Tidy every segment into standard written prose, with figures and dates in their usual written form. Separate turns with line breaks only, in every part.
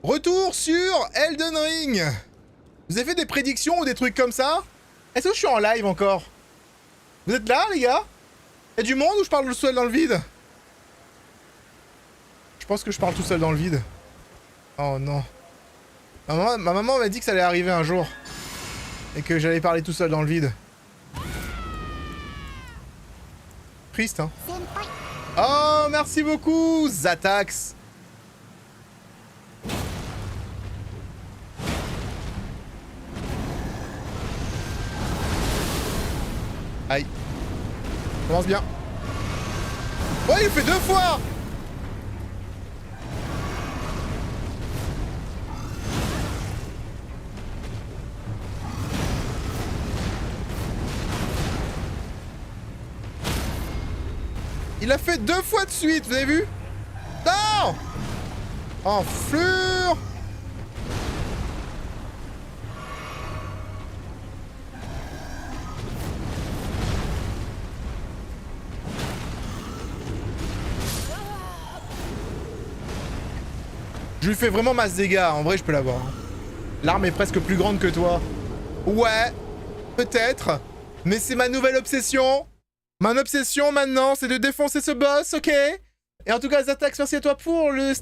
Retour sur Elden Ring. Vous avez fait des prédictions ou des trucs comme ça? Est-ce que je suis en live encore? Vous êtes là, les gars? Y'a du monde ou je parle tout seul dans le vide? Je pense que je parle tout seul dans le vide. Oh non. Ma maman m'a dit que ça allait arriver un jour. Et que j'allais parler tout seul dans le vide. Triste, hein? Oh, merci beaucoup, Zatax. Aïe. Commence bien. Oh, il fait 2 fois. Il a fait 2 fois de suite, vous avez vu? Non! Enflure! Je lui fais vraiment masse dégâts, en vrai je peux l'avoir. L'arme est presque plus grande que toi. Ouais, peut-être. Mais c'est ma nouvelle obsession. Ma obsession maintenant, c'est de défoncer ce boss, ok? Et en tout cas, Zatax, merci à toi pour les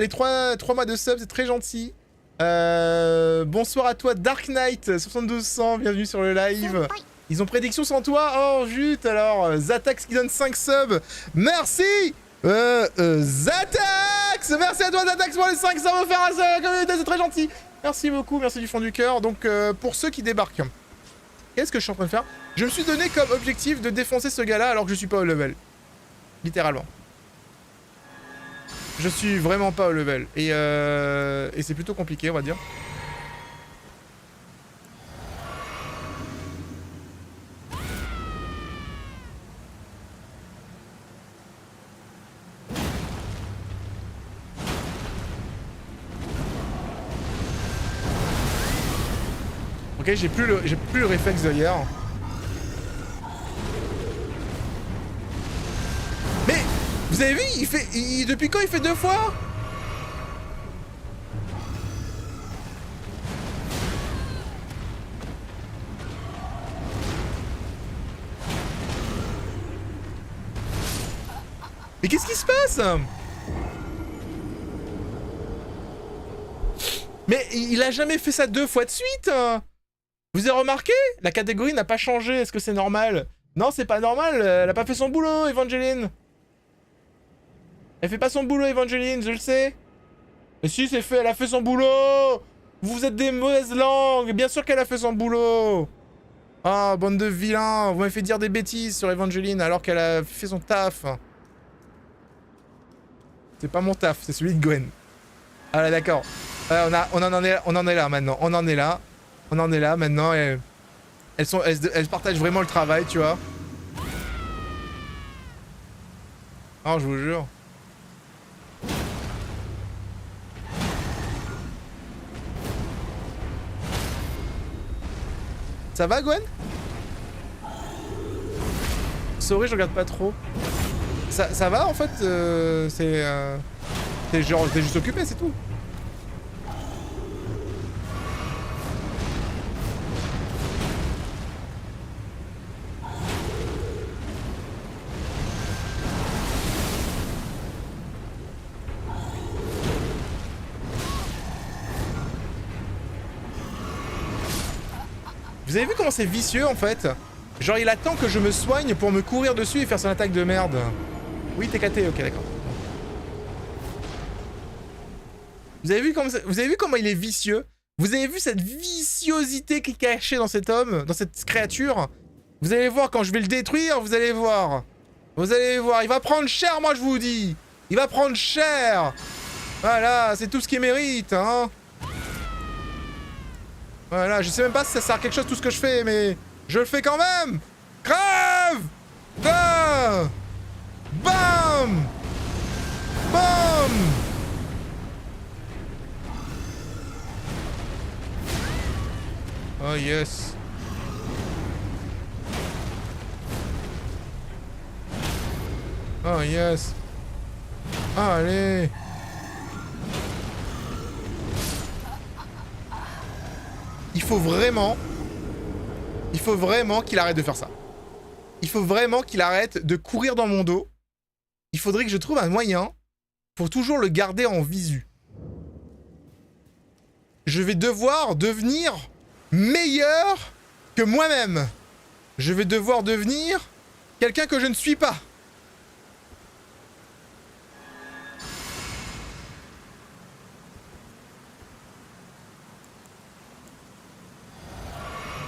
3 mois de sub, c'est très gentil. Bonsoir à toi, Dark Knight, 7200, bienvenue sur le live. Ils ont prédiction sans toi? Oh, zut, alors, Zatax qui donne 5 subs. Merci Zatax! Merci à toi, Zatax, pour les 5 subs offerts à la communauté, c'est très gentil. Merci beaucoup, merci du fond du cœur. Donc, pour ceux qui débarquent, qu'est-ce que je suis en train de faire? Je me suis donné comme objectif de défoncer ce gars-là alors que je suis pas au level. Littéralement. Je suis vraiment pas au level. Et c'est plutôt compliqué, on va dire. Ok, j'ai plus le réflexe de hier. Mais vous avez vu, depuis quand il fait 2 fois? Mais qu'est-ce qui se passe? Mais il a jamais fait ça 2 fois de suite. Vous avez remarqué? La catégorie n'a pas changé, est-ce que c'est normal? Non, c'est pas normal, elle a pas fait son boulot, Evangeline. Elle fait pas son boulot, Evangeline, je le sais. Mais si, c'est fait, elle a fait son boulot. Vous êtes des mauvaises langues, bien sûr qu'elle a fait son boulot. Ah, bande de vilains, vous m'avez fait dire des bêtises sur Evangeline alors qu'elle a fait son taf. C'est pas mon taf, c'est celui de Gwen. Ah là, d'accord. On en est là maintenant, on en est là maintenant, et elles partagent vraiment le travail, tu vois. Oh, je vous jure. Ça va, Gwen? Sorry, je regarde pas trop. Ça va, en fait, t'es juste occupé, c'est tout. Vous avez vu comment c'est vicieux en fait? Genre il attend que je me soigne pour me courir dessus et faire son attaque de merde. Oui, t'es KT, ok d'accord. Vous avez vu comment il est vicieux? Vous avez vu cette viciosité qui est cachée dans cet homme, dans cette créature? Vous allez voir quand je vais le détruire, vous allez voir. Vous allez voir, il va prendre cher, moi je vous dis. Il va prendre cher. Voilà, c'est tout ce qu'il mérite, hein. Voilà, je sais même pas si ça sert à quelque chose tout ce que je fais, mais je le fais quand même. Crève! Ah! Bam! Bam! Oh yes. Oh yes. Allez. Il faut vraiment qu'il arrête de faire ça. Il faut vraiment qu'il arrête de courir dans mon dos. Il faudrait que je trouve un moyen pour toujours le garder en visu. Je vais devoir devenir meilleur que moi-même. Je vais devoir devenir quelqu'un que je ne suis pas.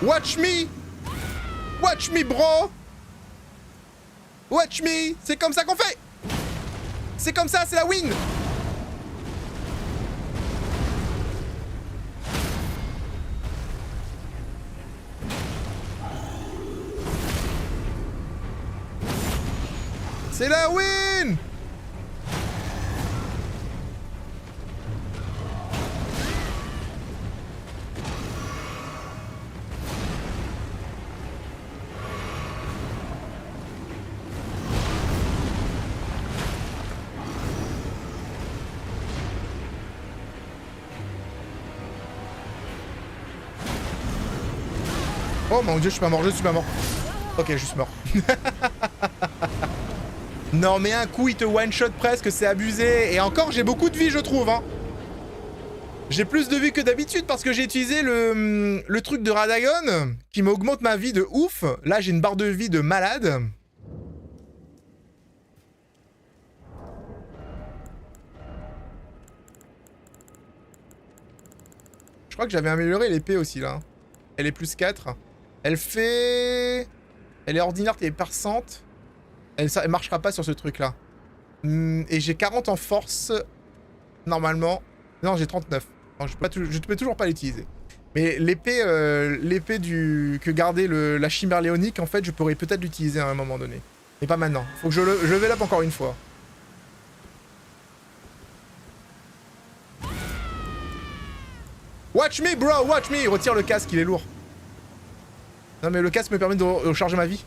Watch me! Watch me, bro! Watch me! C'est comme ça qu'on fait! C'est comme ça, c'est la win! C'est la win! Oh mon dieu, je suis pas mort, je suis pas mort. Ok, je suis mort. Non mais un coup il te one-shot presque, c'est abusé. Et encore j'ai beaucoup de vie je trouve hein. J'ai plus de vie que d'habitude parce que j'ai utilisé le truc de Radagon qui m'augmente ma vie de ouf. Là j'ai une barre de vie de malade. Je crois que j'avais amélioré l'épée aussi là. Elle est plus 4. Elle fait... Elle est ordinaire, elle est perçante. Elle marchera pas sur ce truc là. Et j'ai 40 en force. Normalement. Non, j'ai 39. Non, je peux toujours pas l'utiliser. Mais l'épée que gardait la chimère léonique, en fait, je pourrais peut-être l'utiliser à un moment donné. Mais pas maintenant. Faut que je level up encore une fois. Watch me, bro, watch me. Retire le casque, il est lourd. Non, mais le casque me permet de recharger ma vie.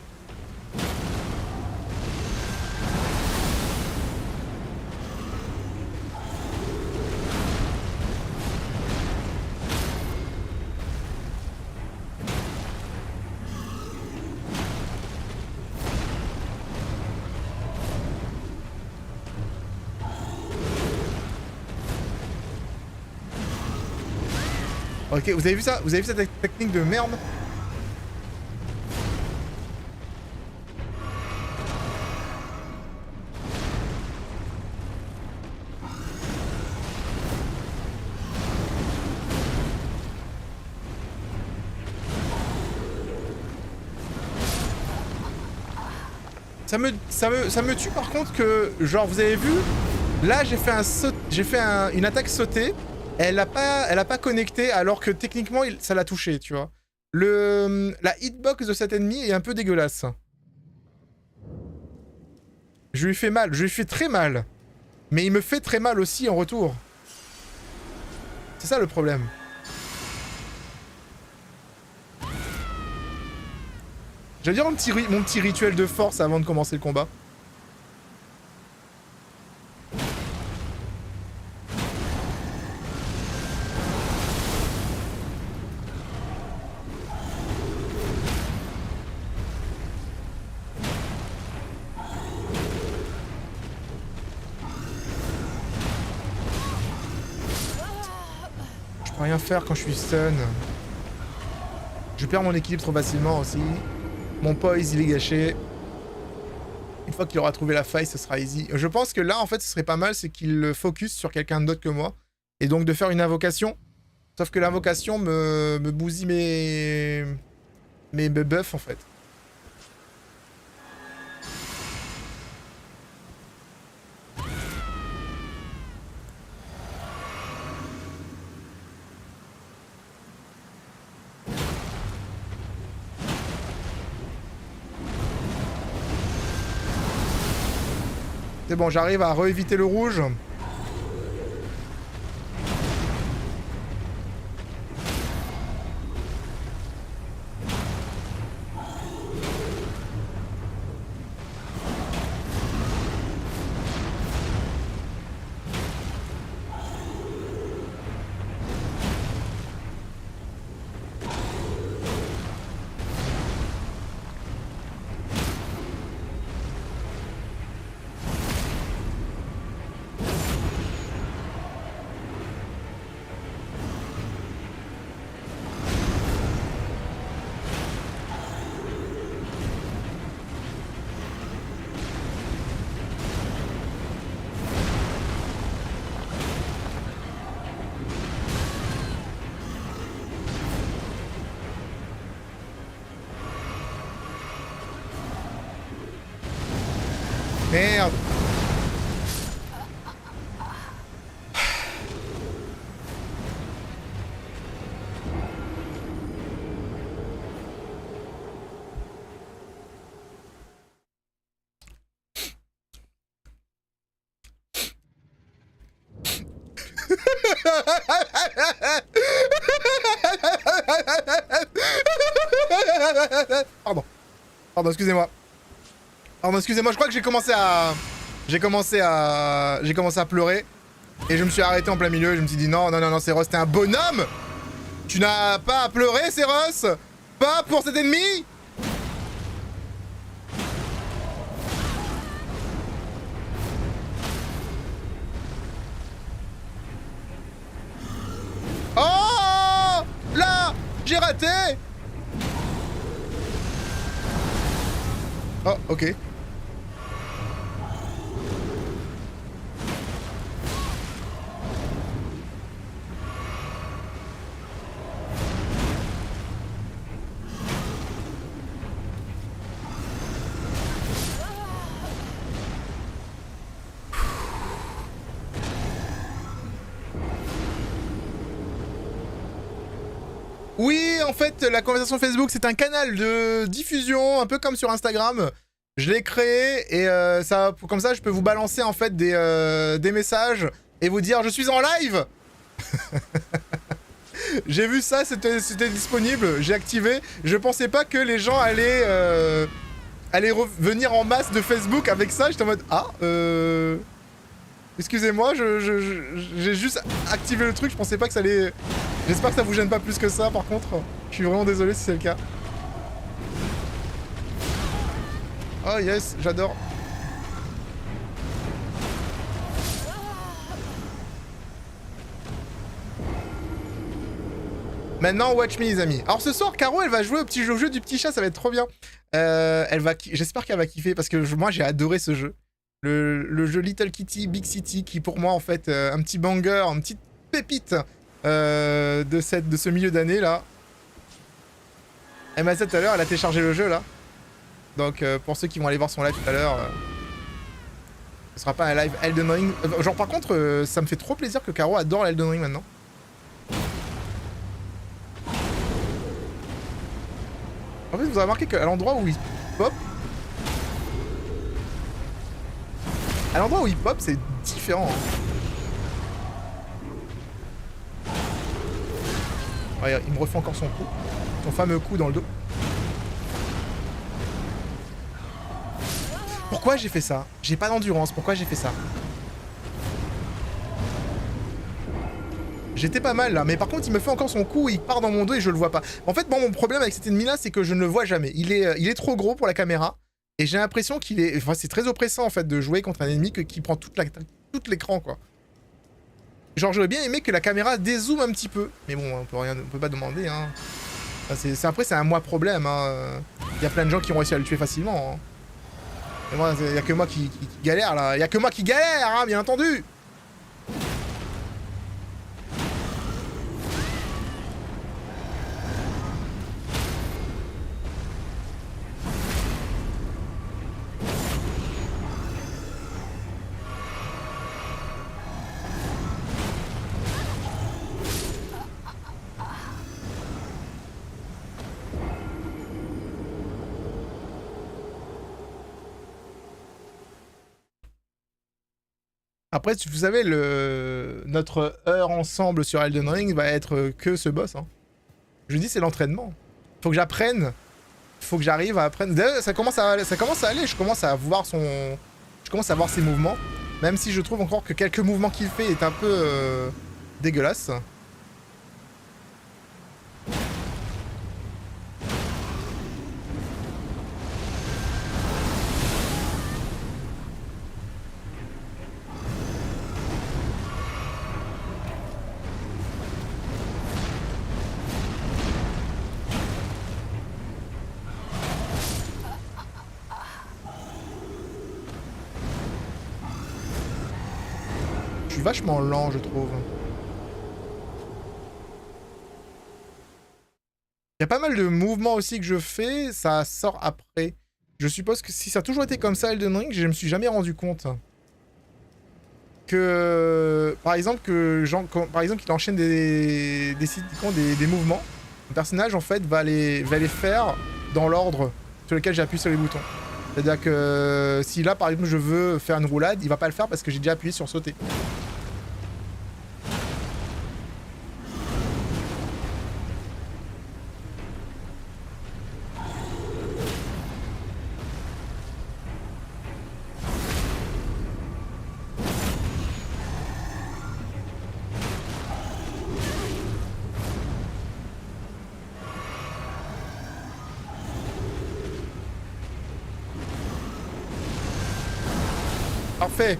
Ok, vous avez vu ça? Vous avez vu cette technique de merde? Ça me tue par contre que, genre, vous avez vu? Là, j'ai fait une attaque sautée. Elle a pas connecté alors que techniquement, ça l'a touché, tu vois. La hitbox de cet ennemi est un peu dégueulasse. Je lui fais mal, je lui fais très mal. Mais il me fait très mal aussi en retour. C'est ça le problème. Je vais dire mon petit rituel de force avant de commencer le combat. Je peux rien faire quand je suis stun. Je perds mon équilibre trop facilement aussi. Mon poise, il est gâché. Une fois qu'il aura trouvé la faille, ce sera easy. Je pense que là, en fait, ce serait pas mal, c'est qu'il le focus sur quelqu'un d'autre que moi. Et donc de faire une invocation. Sauf que l'invocation me bousille mes buffs, en fait. C'est bon, j'arrive à rééviter le rouge. Merde. Pardon. Pardon, excusez-moi. Pardon, excusez-moi, je crois que j'ai commencé à pleurer. Et je me suis arrêté en plein milieu, je me suis dit non, non, non, non, Céros, t'es un bonhomme. Tu n'as pas à pleurer, Céros. Pas pour cet ennemi. Oh, là, j'ai raté. Oh, ok. Oui, en fait, la conversation Facebook, c'est un canal de diffusion, un peu comme sur Instagram. Je l'ai créé et ça, comme ça, je peux vous balancer en fait des messages et vous dire je suis en live. J'ai vu ça, c'était disponible, j'ai activé. Je pensais pas que les gens allaient revenir en masse de Facebook avec ça. J'étais en mode ah excusez-moi, j'ai juste activé le truc, je pensais pas que ça allait... J'espère que ça vous gêne pas plus que ça, par contre. Je suis vraiment désolé si c'est le cas. Oh yes, j'adore. Maintenant, watch me, les amis. Alors ce soir, Caro, elle va jouer au petit jeu du petit chat, ça va être trop bien. J'espère qu'elle va kiffer, parce que moi, j'ai adoré ce jeu. Le jeu Little Kitty, Big City, qui pour moi, en fait, un petit banger, une petite pépite de ce milieu d'année, là. Elle m'a dit tout à l'heure, elle a téléchargé le jeu, là. Donc, pour ceux qui vont aller voir son live tout à l'heure, ce sera pas un live Elden Ring. Genre, par contre, ça me fait trop plaisir que Caro adore l'Elden Ring, maintenant. En fait, vous avez remarqué qu'à l'endroit où il pop... À l'endroit où il pop, c'est différent. Hein. Ouais, il me refait encore son coup. Son fameux coup dans le dos. Pourquoi j'ai fait ça? J'ai pas d'endurance, pourquoi j'ai fait ça? J'étais pas mal là, mais par contre il me fait encore son coup, il part dans mon dos et je le vois pas. En fait, bon, mon problème avec cet ennemi là, c'est que je ne le vois jamais. Il est trop gros pour la caméra, et j'ai l'impression qu'il est... Enfin, c'est très oppressant en fait de jouer contre un ennemi qui prend tout l'écran, quoi. Genre, j'aurais bien aimé que la caméra dézoome un petit peu, mais bon, on peut pas demander, hein. Enfin, après, c'est un moi problème, hein. Il y a plein de gens qui ont réussi à le tuer facilement, hein. Et moi, il y a que moi qui galère là. Il y a que moi qui galère, hein, bien entendu. Après, vous savez, notre heure ensemble sur Elden Ring va être que ce boss. Hein. Je dis, c'est l'entraînement. Faut que j'apprenne. Faut que j'arrive à apprendre. D'ailleurs, ça commence à aller. Je commence à voir ses mouvements. Même si je trouve encore que quelques mouvements qu'il fait est un peu dégueulasse. Vachement lent, je trouve. Il y a pas mal de mouvements aussi que je fais, ça sort après. Je suppose que si ça a toujours été comme ça Elden Ring, je me suis jamais rendu compte. Que... Par exemple, qu'il enchaîne des mouvements. Le personnage, en fait, va les faire dans l'ordre sur lequel j'ai appuyé sur les boutons. C'est-à-dire que si là, par exemple, je veux faire une roulade, il va pas le faire parce que j'ai déjà appuyé sur sauter. Parfait.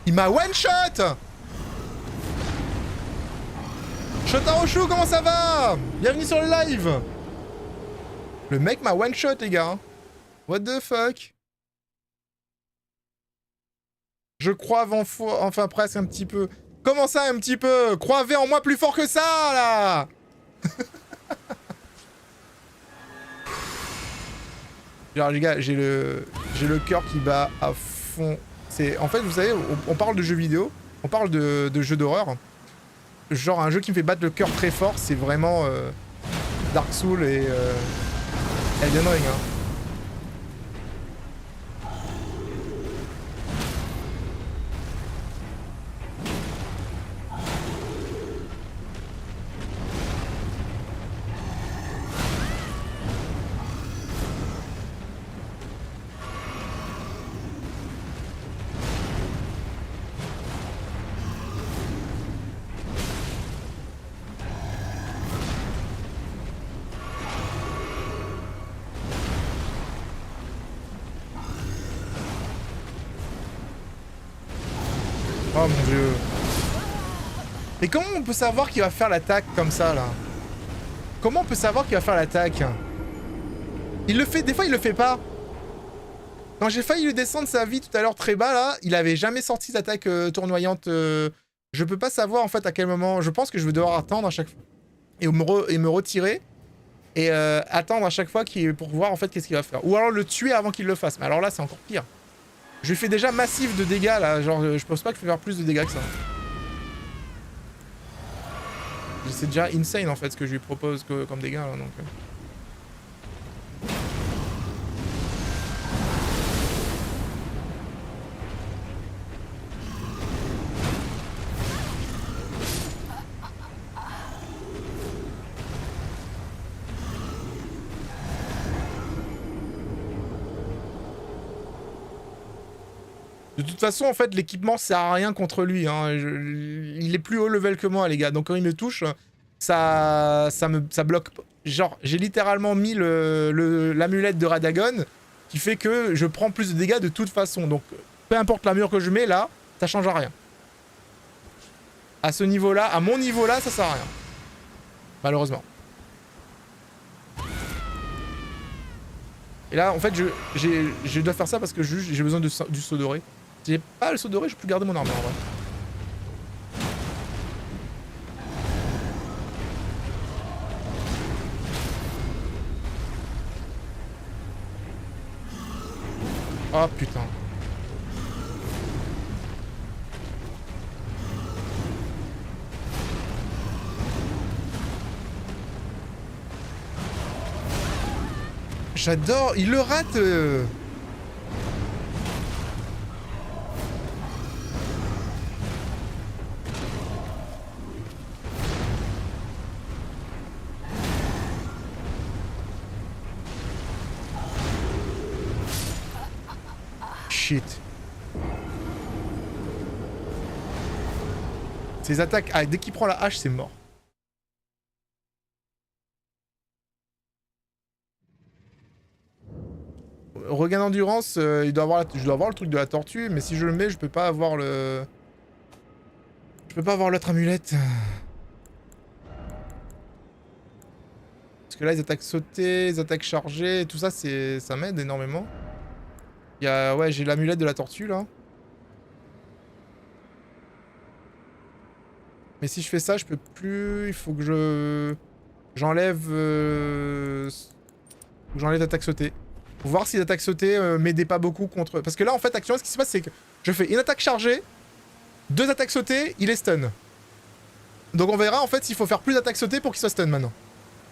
Il m'a one shot. Shotaroshu, comment ça va? Bienvenue sur le live. Le mec m'a one shot, les gars. What the fuck? Je crois enfin presque un petit peu. Comment ça, un petit peu? Croyez en moi plus fort que ça, là. Genre, les gars, j'ai le cœur qui bat à fond. En fait, vous savez, on parle de jeux vidéo, on parle de jeux d'horreur. Genre, un jeu qui me fait battre le cœur très fort, c'est vraiment Dark Souls et Elden Ring, hein. Oh mon dieu. Mais comment on peut savoir qu'il va faire l'attaque comme ça, là? Comment on peut savoir qu'il va faire l'attaque? Il le fait, des fois il le fait pas. Quand j'ai failli lui descendre sa vie tout à l'heure très bas, là, il avait jamais sorti d'attaque tournoyante. Je peux pas savoir en fait à quel moment. Je pense que je vais devoir attendre à chaque fois. Et me retirer. Et attendre à chaque fois pour voir en fait qu'est-ce qu'il va faire. Ou alors le tuer avant qu'il le fasse. Mais alors là, c'est encore pire. Je lui fais déjà massif de dégâts là. Genre, je pense pas que je peux faire plus de dégâts que ça. C'est déjà insane en fait ce que je lui propose comme dégâts là. Donc. De toute façon, en fait, l'équipement sert à rien contre lui. Hein. Il est plus haut level que moi, les gars. Donc quand il me touche, ça bloque. Genre, j'ai littéralement mis l'amulette de Radagon qui fait que je prends plus de dégâts de toute façon. Donc, peu importe l'armure que je mets, là, ça change à rien. À ce niveau-là, à mon niveau-là, ça sert à rien. Malheureusement. Et là, en fait, je dois faire ça parce que j'ai besoin du saut doré. Si j'ai pas le saut doré, je peux garder mon armure en vrai. Oh putain. J'adore, il le rate. Shit. Ses attaques... Ah, dès qu'il prend la hache, c'est mort. Regain d'endurance, je dois avoir le truc de la tortue, mais si je le mets, je peux pas avoir le... Je peux pas avoir l'autre amulette. Parce que là, les attaques sautées, les attaques chargées, tout ça, ça m'aide énormément. Il y a... Ouais, j'ai l'amulette de la tortue, là. Mais si je fais ça, je peux plus... Il faut que je... J'enlève... J'enlève l'attaque sautée. Pour voir si l'attaque sautée m'aidait pas beaucoup contre... Parce que là, en fait, actuellement, ce qui se passe, c'est que je fais une attaque chargée, 2 attaques sautées, il est stun. Donc on verra, en fait, s'il faut faire plus d'attaques sautées pour qu'il soit stun maintenant.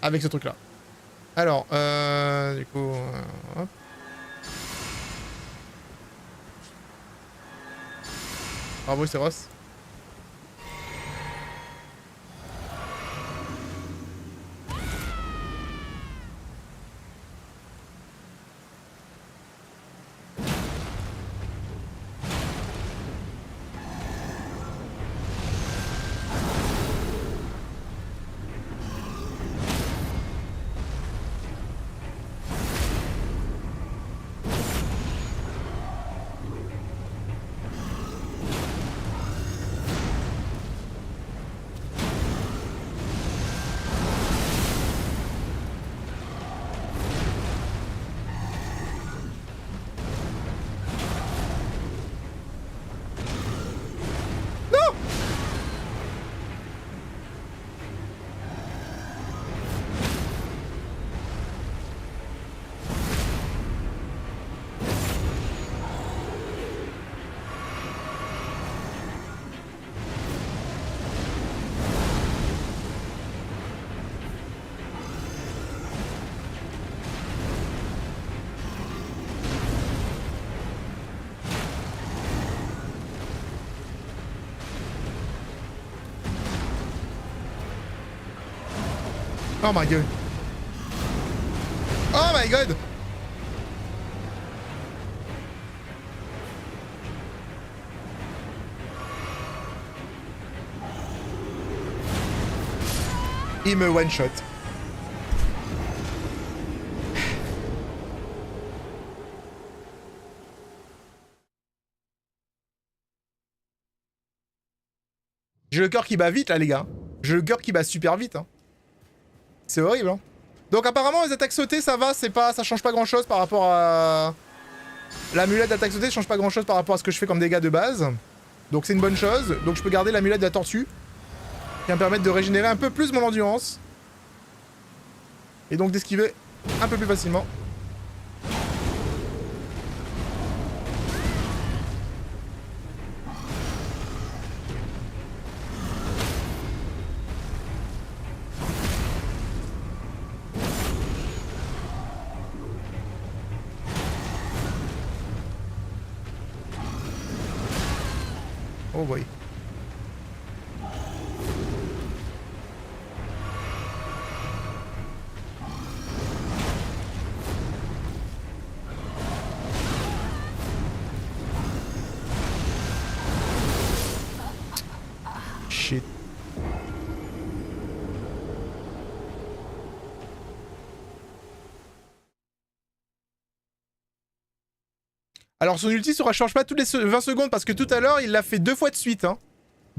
Avec ce truc-là. Alors, du coup... hop. Bravo, c'est Ross. Oh my god. Oh my god. Il me one-shot. J'ai le cœur qui bat vite là les gars. J'ai le cœur qui bat super vite hein. C'est horrible hein. Donc apparemment les attaques sautées ça va, c'est pas, ça change pas grand chose par rapport à... L'amulette d'attaque sautée change pas grand chose par rapport à ce que je fais comme dégâts de base. Donc c'est une bonne chose. Donc je peux garder l'amulette de la tortue. Qui va me permettre de régénérer un peu plus mon endurance. Et donc d'esquiver un peu plus facilement. Oh boy. Shit. Alors son ulti se recharge pas toutes les 20 secondes parce que tout à l'heure il l'a fait 2 fois de suite hein.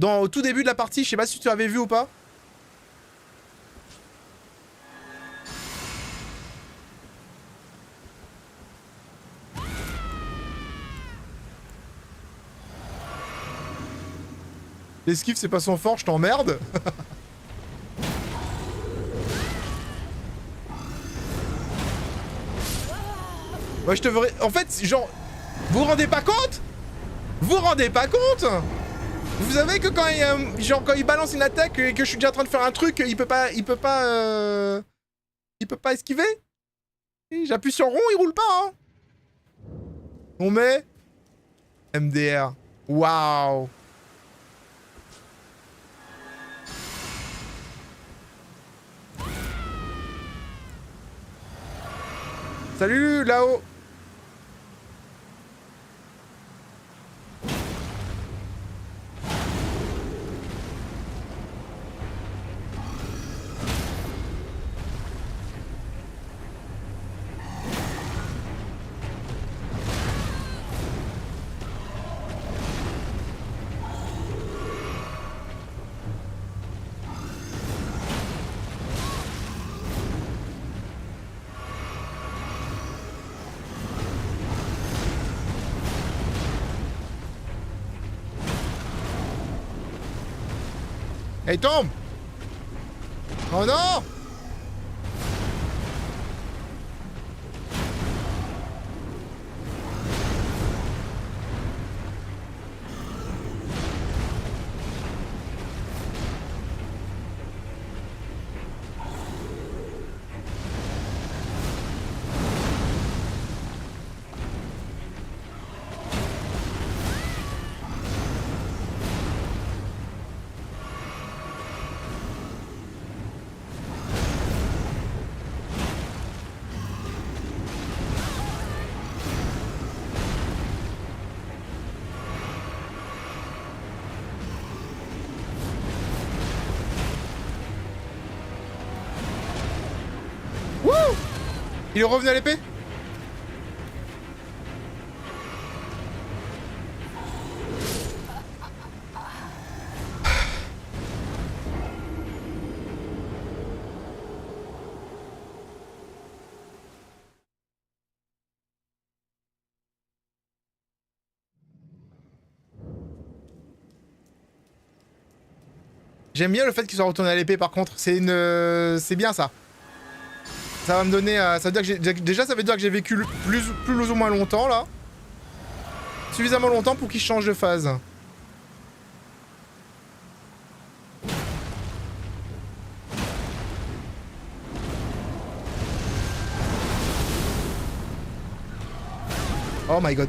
Au tout début de la partie, je sais pas si tu avais vu ou pas. L'esquive c'est pas son fort, je t'emmerde. Moi je te verrai... En fait, genre... Vous vous rendez pas compte? Vous vous rendez pas compte? Vous savez que quand il, genre, quand il balance une attaque et que je suis déjà en train de faire un truc, il peut pas esquiver? J'appuie sur rond, il roule pas, hein. On met... MDR. Waouh. Salut, là-haut. Elle tombe. Oh non. Il est revenu à l'épée? J'aime bien le fait qu'il soit retourné à l'épée par contre, c'est une... c'est bien ça. Ça va me donner... ça veut dire que déjà ça veut dire que j'ai vécu plus ou moins longtemps là. Suffisamment longtemps pour qu'il change de phase. Oh my god.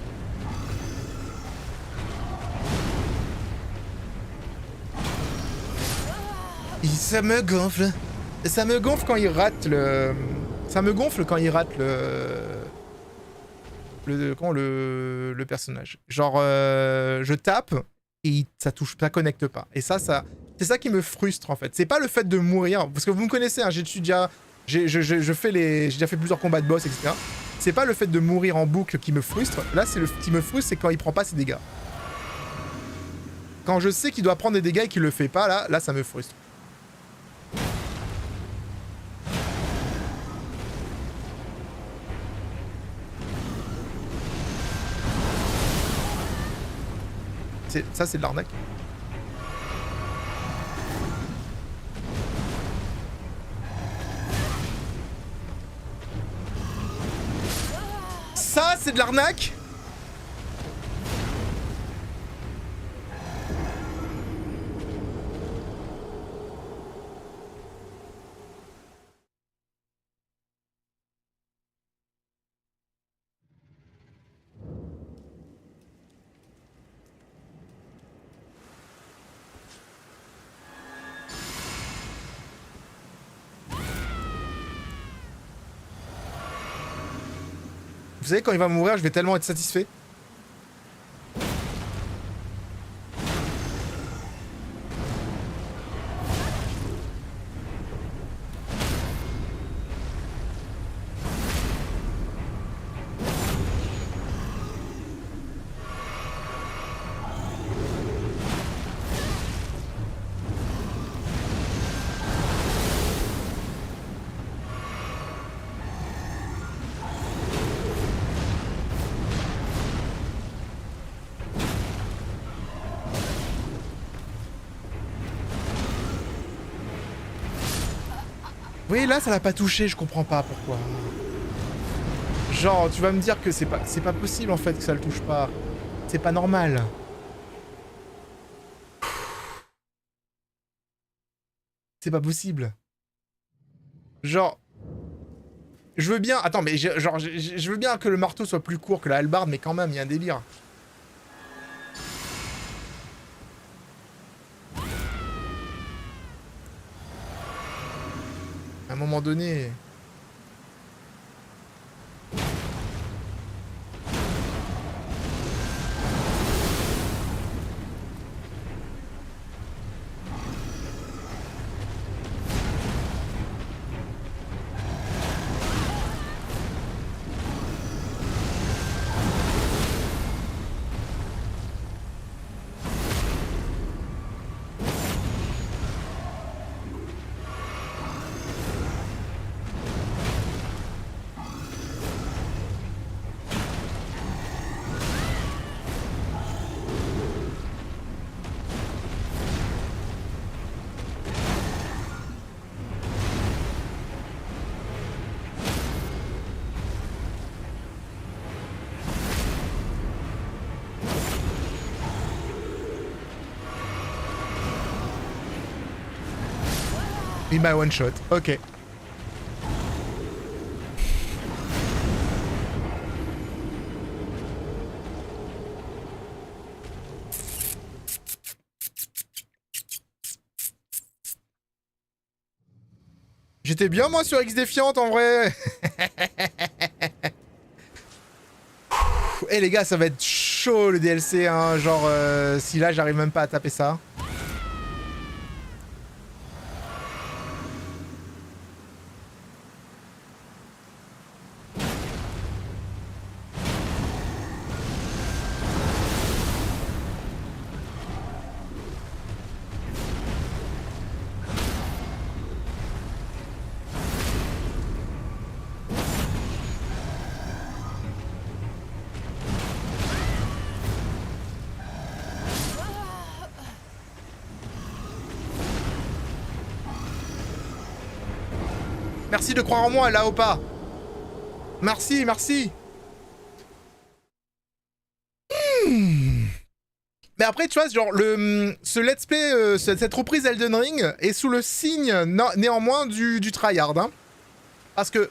Ça me gonfle. Ça me gonfle quand il rate le... Ça me gonfle quand il rate le personnage. Genre, je tape et ça touche, ça connecte pas. Et ça c'est ça qui me frustre en fait. C'est pas le fait de mourir, parce que vous me connaissez, hein, j'ai déjà fait plusieurs combats de boss, etc. C'est pas le fait de mourir en boucle qui me frustre. Là, c'est le qui me frustre, c'est quand il prend pas ses dégâts. Quand je sais qu'il doit prendre des dégâts et qu'il le fait pas, là, ça me frustre. Ça, c'est de l'arnaque. Ça, c'est de l'arnaque. Vous savez, quand il va mourir, je vais tellement être satisfait. Oui, là, ça l'a pas touché, je comprends pas pourquoi. Genre, tu vas me dire que c'est pas possible, en fait, que ça le touche pas. C'est pas normal. C'est pas possible. Genre... Je veux bien... Attends, mais je veux bien que le marteau soit plus court que la hallebarde, mais quand même, il y a un délire. À un moment donné... Il m'a one shot. Ok. J'étais bien moi sur X Défiante en vrai. Eh les gars, ça va être chaud le DLC, hein. Genre, si là j'arrive même pas à taper ça. Merci de croire en moi, là ou pas. Merci, merci. Mais après, tu vois, genre, ce let's play, cette reprise Elden Ring est sous le signe, néanmoins, du tryhard. Hein. Parce que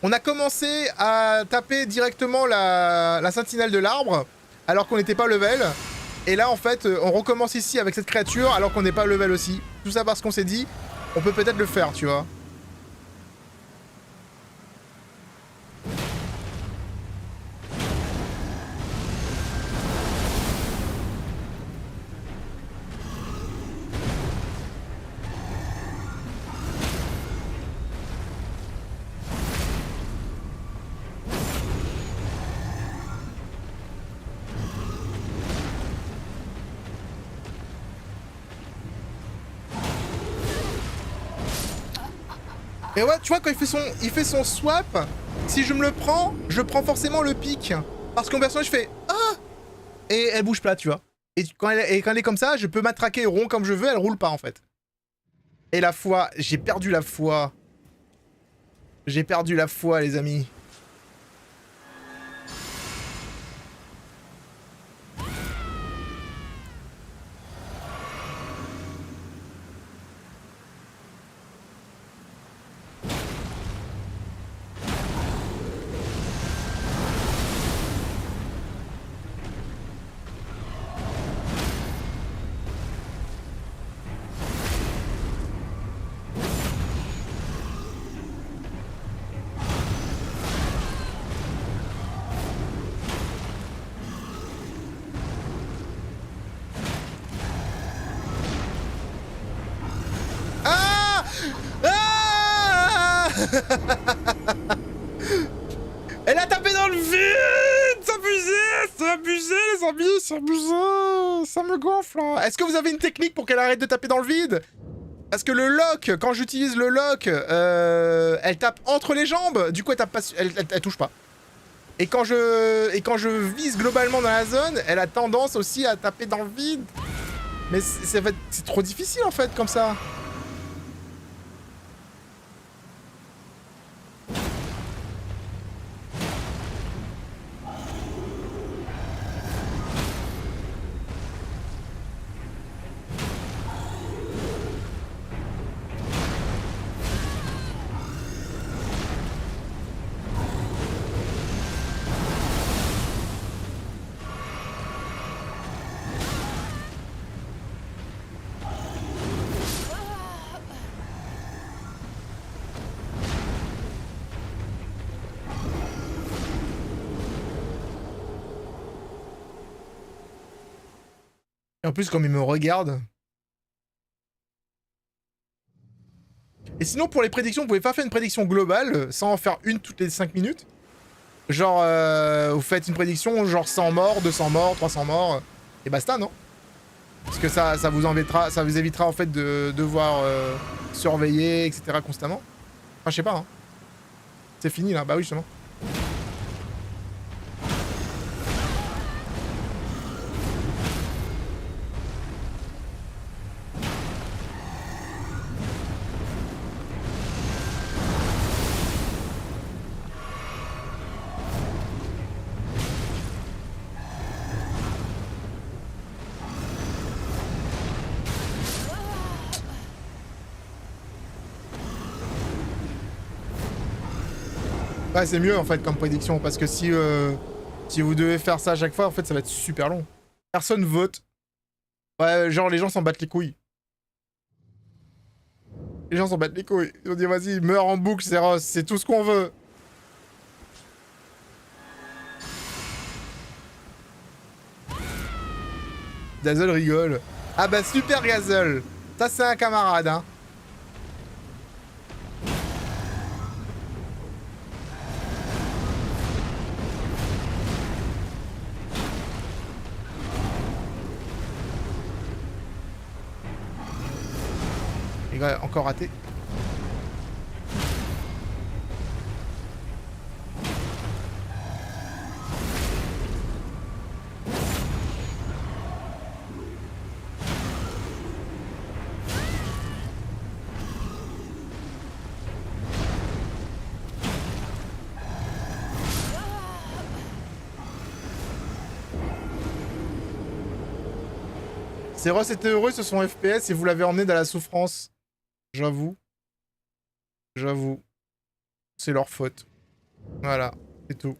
on a commencé à taper directement la sentinelle de l'arbre, alors qu'on n'était pas level. Et là, en fait, on recommence ici avec cette créature, alors qu'on n'est pas level aussi. Tout ça parce qu'on s'est dit, on peut peut-être le faire, tu vois. Et ouais, tu vois, quand il fait son swap, si je me le prends, je prends forcément le pic. Parce qu'en personnage, je fais ah, et elle bouge pas, tu vois. Et quand elle est comme ça, je peux m'attraquer rond comme je veux, elle roule pas en fait. Et la foi, j'ai perdu la foi. J'ai perdu la foi, les amis. Elle a tapé dans le vide. C'est abusé. C'est abusé, les amis. C'est abusé. Ça me gonfle. Hein. Est-ce que vous avez une technique pour qu'elle arrête de taper dans le vide? Parce que le lock, quand j'utilise le lock, elle tape entre les jambes. Du coup, elle tape pas, elle touche pas. Et quand je vise globalement dans la zone, elle a tendance aussi à taper dans le vide. Mais c'est trop difficile en fait comme ça. Et en plus, comme il me regarde. Et sinon, pour les prédictions, vous pouvez pas faire une prédiction globale sans en faire une toutes les 5 minutes. Genre, vous faites une prédiction, genre 100 morts, 200 morts, 300 morts, et basta, non? Parce que ça vous évitera en fait de devoir surveiller, etc. constamment. Enfin, je sais pas, hein. C'est fini là, bah oui, justement. Ouais, c'est mieux en fait comme prédiction, parce que si vous devez faire ça à chaque fois, en fait, ça va être super long. Personne vote. Ouais, genre les gens s'en battent les couilles. Les gens s'en battent les couilles. Ils ont dit vas-y, meurs en boucle, c'est Ross, c'est tout ce qu'on veut. Dazzle rigole. Ah bah super Dazzle. Ça c'est un camarade, hein. Il a encore raté. Si Ross était heureux sur son FPS et vous l'avez emmené dans la souffrance. J'avoue. J'avoue. C'est leur faute. Voilà, c'est tout.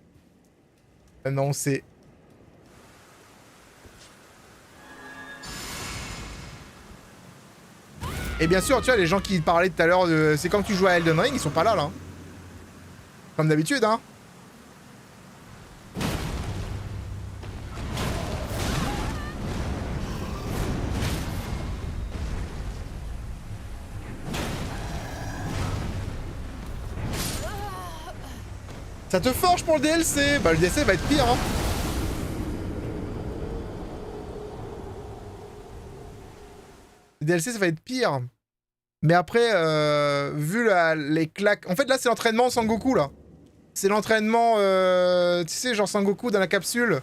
Maintenant on sait. Et bien sûr, tu vois, les gens qui parlaient tout à l'heure de... C'est quand tu joues à Elden Ring, ils sont pas là, là. Comme d'habitude, hein. Ça te forge pour le DLC. Bah le DLC va être pire, hein. Le DLC ça va être pire. Mais après, vu les claques... En fait là c'est l'entraînement Sangoku là. C'est l'entraînement, tu sais, genre Sangoku dans la capsule.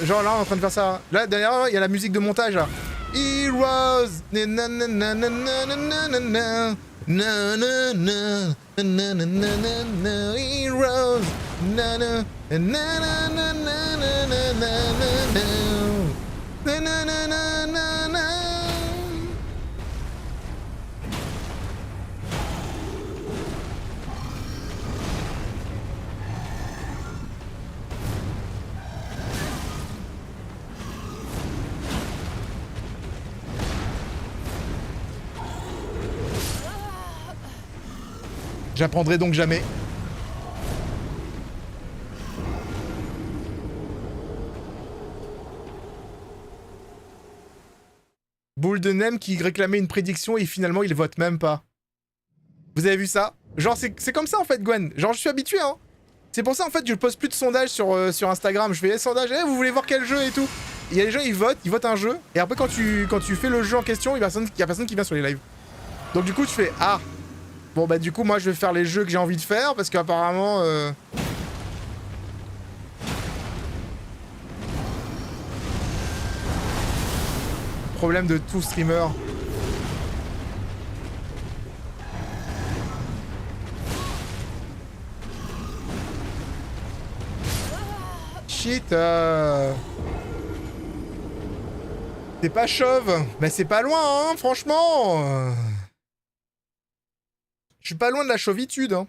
Genre là on est en train de faire ça. Là derrière il y a la musique de montage là. Heroes. Heroes. J'apprendrai donc jamais. Boule de Nem qui réclamait une prédiction et finalement il vote même pas. Vous avez vu ça? Genre c'est comme ça en fait Gwen. Genre je suis habitué hein. C'est pour ça en fait je poste plus de sondages sur Instagram. Je fais des sondages, vous voulez voir quel jeu et tout. Il y a des gens ils votent un jeu. Et après quand tu fais le jeu en question, il y a personne qui vient sur les lives. Donc du coup tu fais ah. Bon bah du coup moi je vais faire les jeux que j'ai envie de faire parce qu'apparemment... Problème de tout streamer. Shit T'es pas chauve. Mais c'est pas loin hein franchement. Je suis pas loin de la chauvitude, hein.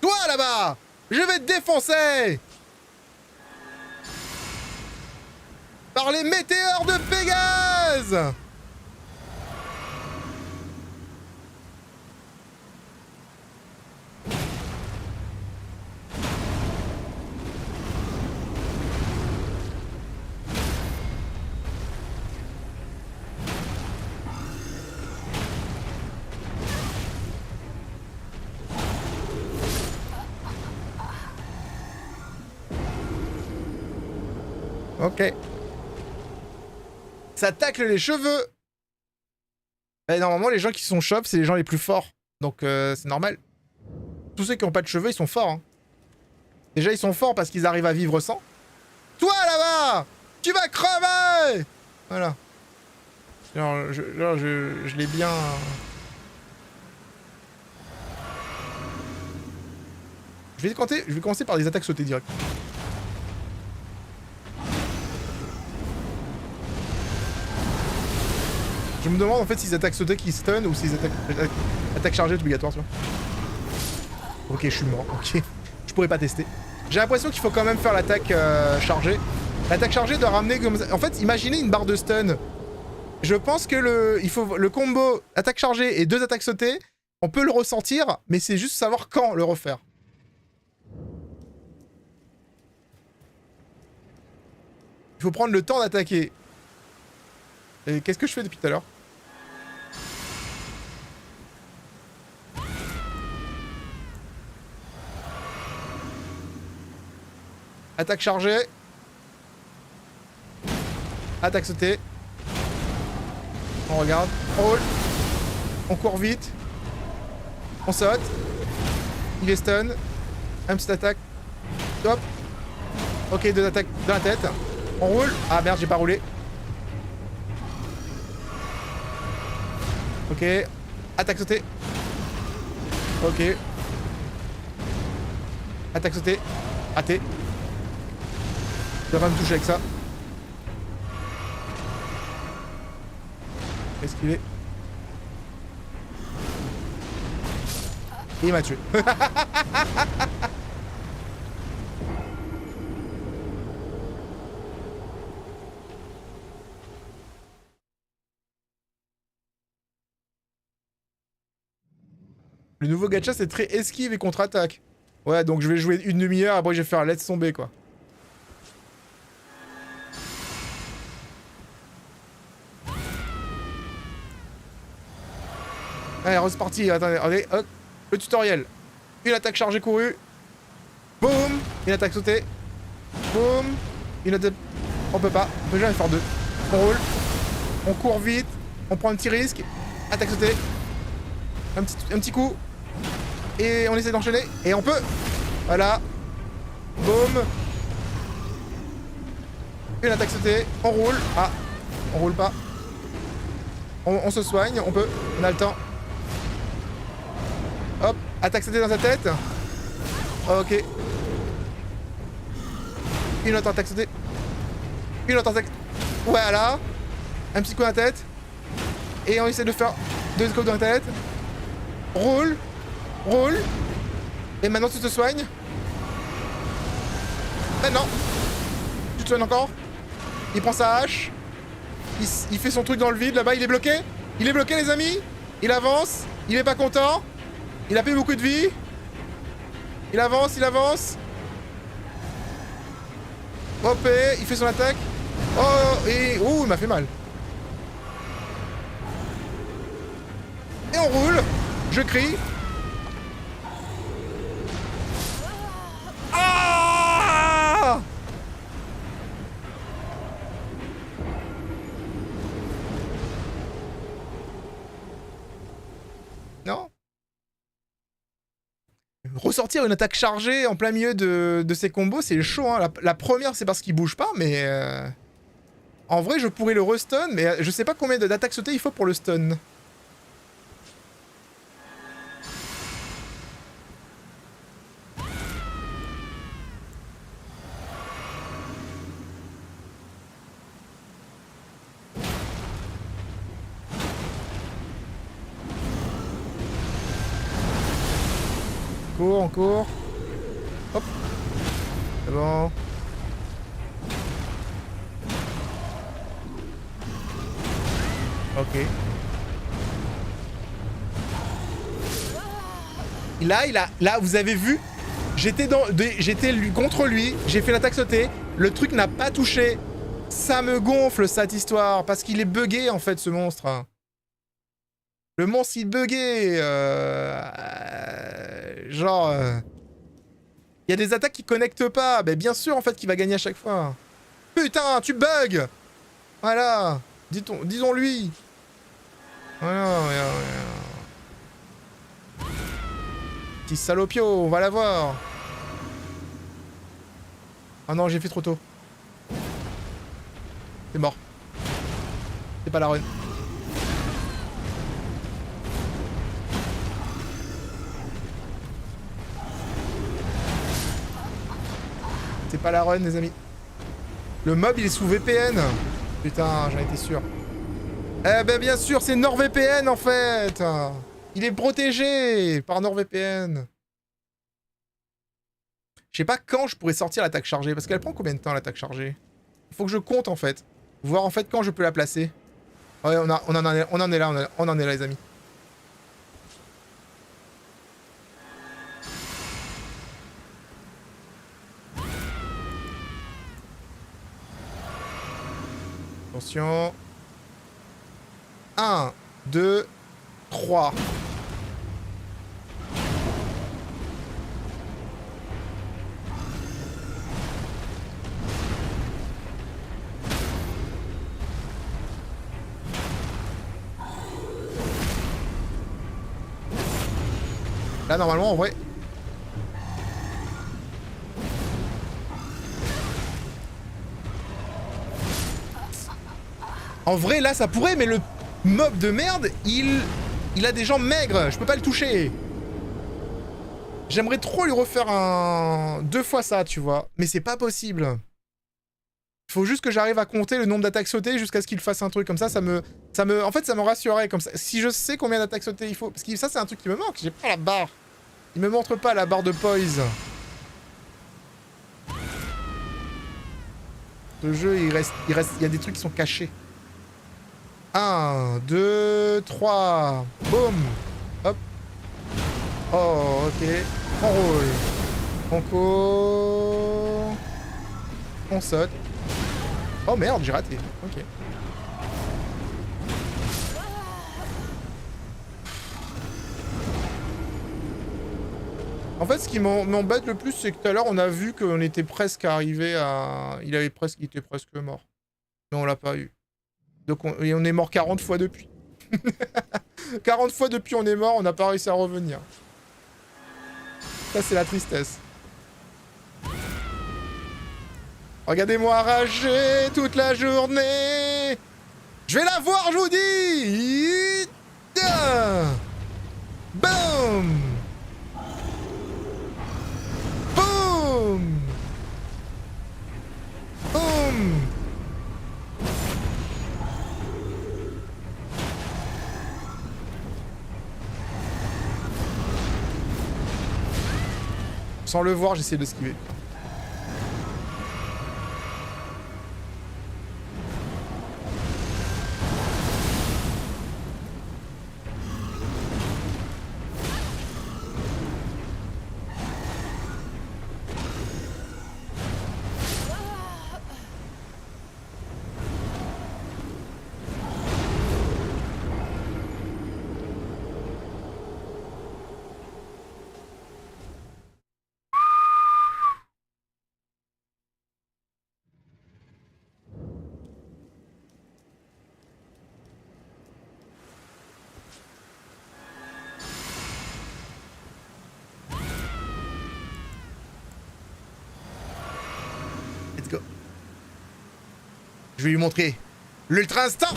Toi, là-bas! Je vais te défoncer! Par les météores de Pégase! Ok. Ça tacle les cheveux. Et normalement, les gens qui sont chauves, c'est les gens les plus forts. Donc, c'est normal. Tous ceux qui n'ont pas de cheveux, ils sont forts. Hein. Déjà, ils sont forts parce qu'ils arrivent à vivre sans. Toi, là-bas! Tu vas crever! Voilà. Genre, je l'ai bien... Je vais commencer par des attaques sautées direct. Je me demande en fait s'ils attaquent sauter qui stun ou s'ils attaquent chargée obligatoire, tu vois. Ok, je suis mort, ok. Je pourrais pas tester. J'ai l'impression qu'il faut quand même faire l'attaque chargée. L'attaque chargée doit ramener comme ça. En fait, imaginez une barre de stun. Je pense que le combo attaque chargée et 2 attaques sautées, on peut le ressentir, mais c'est juste savoir quand le refaire. Il faut prendre le temps d'attaquer. Et qu'est-ce que je fais depuis tout à l'heure? Attaque chargée. Attaque sautée. On regarde. On roule. On court vite. On saute. Il est stun. Un petit attaque. Hop. Ok, 2 attaques dans la tête. On roule. Ah merde, j'ai pas roulé. Ok. Attaque sautée. Ok. Attaque sautée. Raté. Je dois pas me toucher avec ça. Esquiver. Et il m'a tué. Le nouveau gacha, c'est très esquive et contre-attaque. Ouais, donc je vais jouer une demi-heure, après je vais faire let's tomber, quoi. Allez, reparti. Attendez, attendez, hop. Le tutoriel. Une attaque chargée courue. Boum. Une attaque sautée. Boum. Une attaque... On peut pas. On peut jamais faire 2. On roule. On court vite. On prend un petit risque. Attaque sautée. Un petit coup. Et on essaie d'enchaîner. Et on peut. Voilà. Boum. Une attaque sautée. On roule. Ah. On roule pas. On se soigne. On peut. On a le temps. Hop. Attaque sautée dans sa tête. Ok. Une autre attaque sautée. Une autre attaque. Voilà. Un petit coup dans la tête. Et on essaie de faire 2 coups dans la tête. Roule. Roule. Et maintenant tu te soignes. Maintenant. Tu te soignes encore. Il prend sa hache. Il fait son truc dans le vide là-bas. Il est bloqué. Il est bloqué les amis. Il avance. Il est pas content. Il a pris beaucoup de vie. Il avance, il avance. Hop, il fait son attaque. Oh, et... Oh, il m'a fait mal. Et on roule. Je crie. Ah! Non? Ressortir une attaque chargée en plein milieu de ces combos, c'est chaud. Hein. La première, c'est parce qu'il bouge pas, mais... En vrai, je pourrais le restun, mais je sais pas combien d'attaques sautées il faut pour le stun. On court. Hop. C'est bon. Ok. Là, vous avez vu? J'étais contre lui, j'ai fait l'attaque sautée, le truc n'a pas touché. Ça me gonfle cette histoire, parce qu'il est buggé en fait ce monstre. Le monstre il bugué. Genre... Il y a des attaques qui connectent pas. Ben bien sûr en fait qu'il va gagner à chaque fois. Putain, tu bugs. Voilà. Disons-lui. Voilà. Petit salopio, on va la voir. Ah non, j'ai fait trop tôt. C'est mort. C'est pas la run. C'est pas la run, les amis. Le mob, il est sous VPN. Putain, j'en étais sûr. Eh ben bien sûr, c'est NordVPN en fait. Il est protégé par NordVPN. Je sais pas quand je pourrais sortir l'attaque chargée, parce qu'elle prend combien de temps l'attaque chargée? Il faut que je compte en fait. Voir en fait quand je peux la placer. Ouais, on en est là les amis. Attention. 1, 2, 3. Là, normalement, en vrai... En vrai, là, ça pourrait, mais le mob de merde, il a des jambes maigres. Je peux pas le toucher. J'aimerais trop lui refaire un... 2 fois ça, tu vois. Mais c'est pas possible. Il faut juste que j'arrive à compter le nombre d'attaques sautées jusqu'à ce qu'il fasse un truc comme ça. En fait, ça me rassurerait comme ça. Si je sais combien d'attaques sautées il faut... Parce que ça, c'est un truc qui me manque. J'ai pas la barre. Il me montre pas la barre de poise. Ce jeu, il y a des trucs qui sont cachés. 1, 2, 3. Boum. Hop. Oh, ok. On roule. On court. On saute. Oh merde, j'ai raté. Ok. En fait, ce qui m'embête le plus, c'est que tout à l'heure, on a vu qu'on était presque arrivé à... Il était presque mort. Mais on l'a pas eu. Donc on est mort 40 fois depuis. 40 fois depuis on est mort, on n'a pas réussi à revenir. Ça, c'est la tristesse. Regardez-moi rager toute la journée. Je vais la voir, je vous dis. Boum. Boum. Boum. Sans le voir, j'essaie de l'esquiver. Je vais lui montrer l'ultra instant.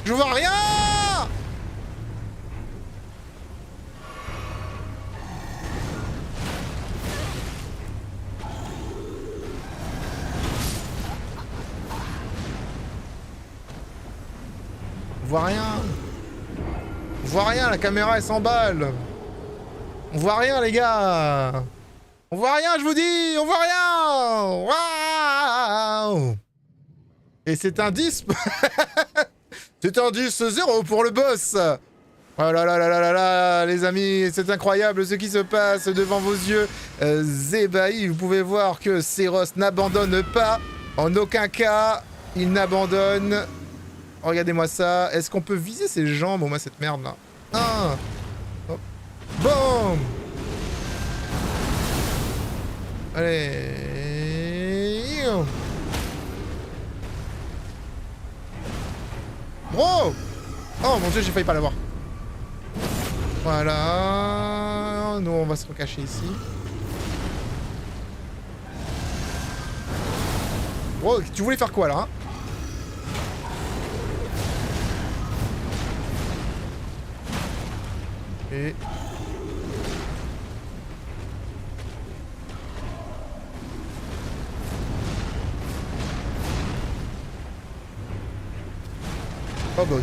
Je vois rien. On voit rien. On voit rien, la caméra elle s'emballe. On voit rien les gars. On voit rien, je vous dis. On voit rien. Waouh. Et c'est un 10. C'est un 10-0 pour le boss. Oh là là là là là là, les amis, c'est incroyable ce qui se passe devant vos yeux ébahis. Vous pouvez voir que Seiros n'abandonne pas. En aucun cas, il n'abandonne. Regardez-moi ça. Est-ce qu'on peut viser ses jambes? Bon, moi, cette merde là. 1. Hop. Boum. Allez. Bro. Oh mon dieu, j'ai failli pas l'avoir. Voilà. hein. Nous, on va se recacher ici. Oh, tu voulais faire quoi, là, hein? Et... oh boy.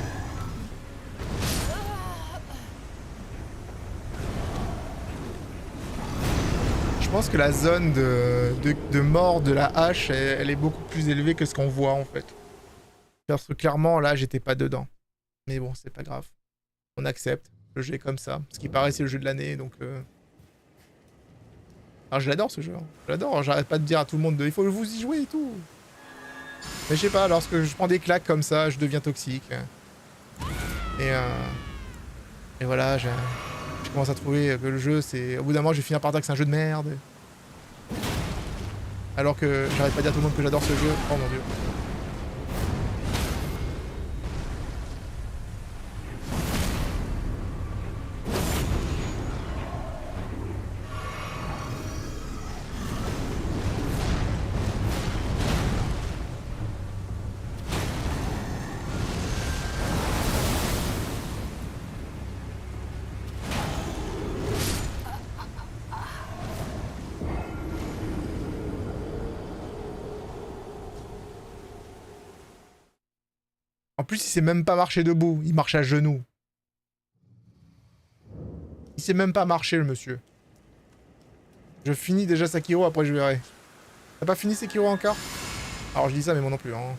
Je pense que la zone de mort de la hache, elle est beaucoup plus élevée que ce qu'on voit en fait. Parce que clairement là j'étais pas dedans. Mais bon, c'est pas grave. On accepte. Le jeu est comme ça. Ce qui paraît c'est le jeu de l'année donc... Alors je l'adore ce jeu. Hein. Je l'adore. J'arrête pas de dire à tout le monde il faut vous y jouer et tout. Mais je sais pas, lorsque je prends des claques comme ça, je deviens toxique. Et voilà, je commence à trouver que le jeu, c'est... Au bout d'un moment, je vais finir par dire que c'est un jeu de merde. Alors que j'arrête pas de dire à tout le monde que j'adore ce jeu. Oh mon dieu. En plus, il sait même pas marcher debout, il marche à genoux. Il sait même pas marcher, le monsieur. Je finis déjà Sekiro, après je verrai. T'as pas fini Sekiro encore? Alors je dis ça, mais moi non plus. Hein.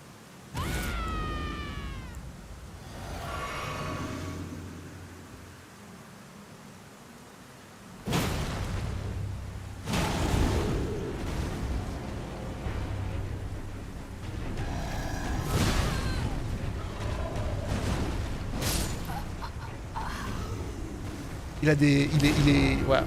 Il a des... Il est... Voilà.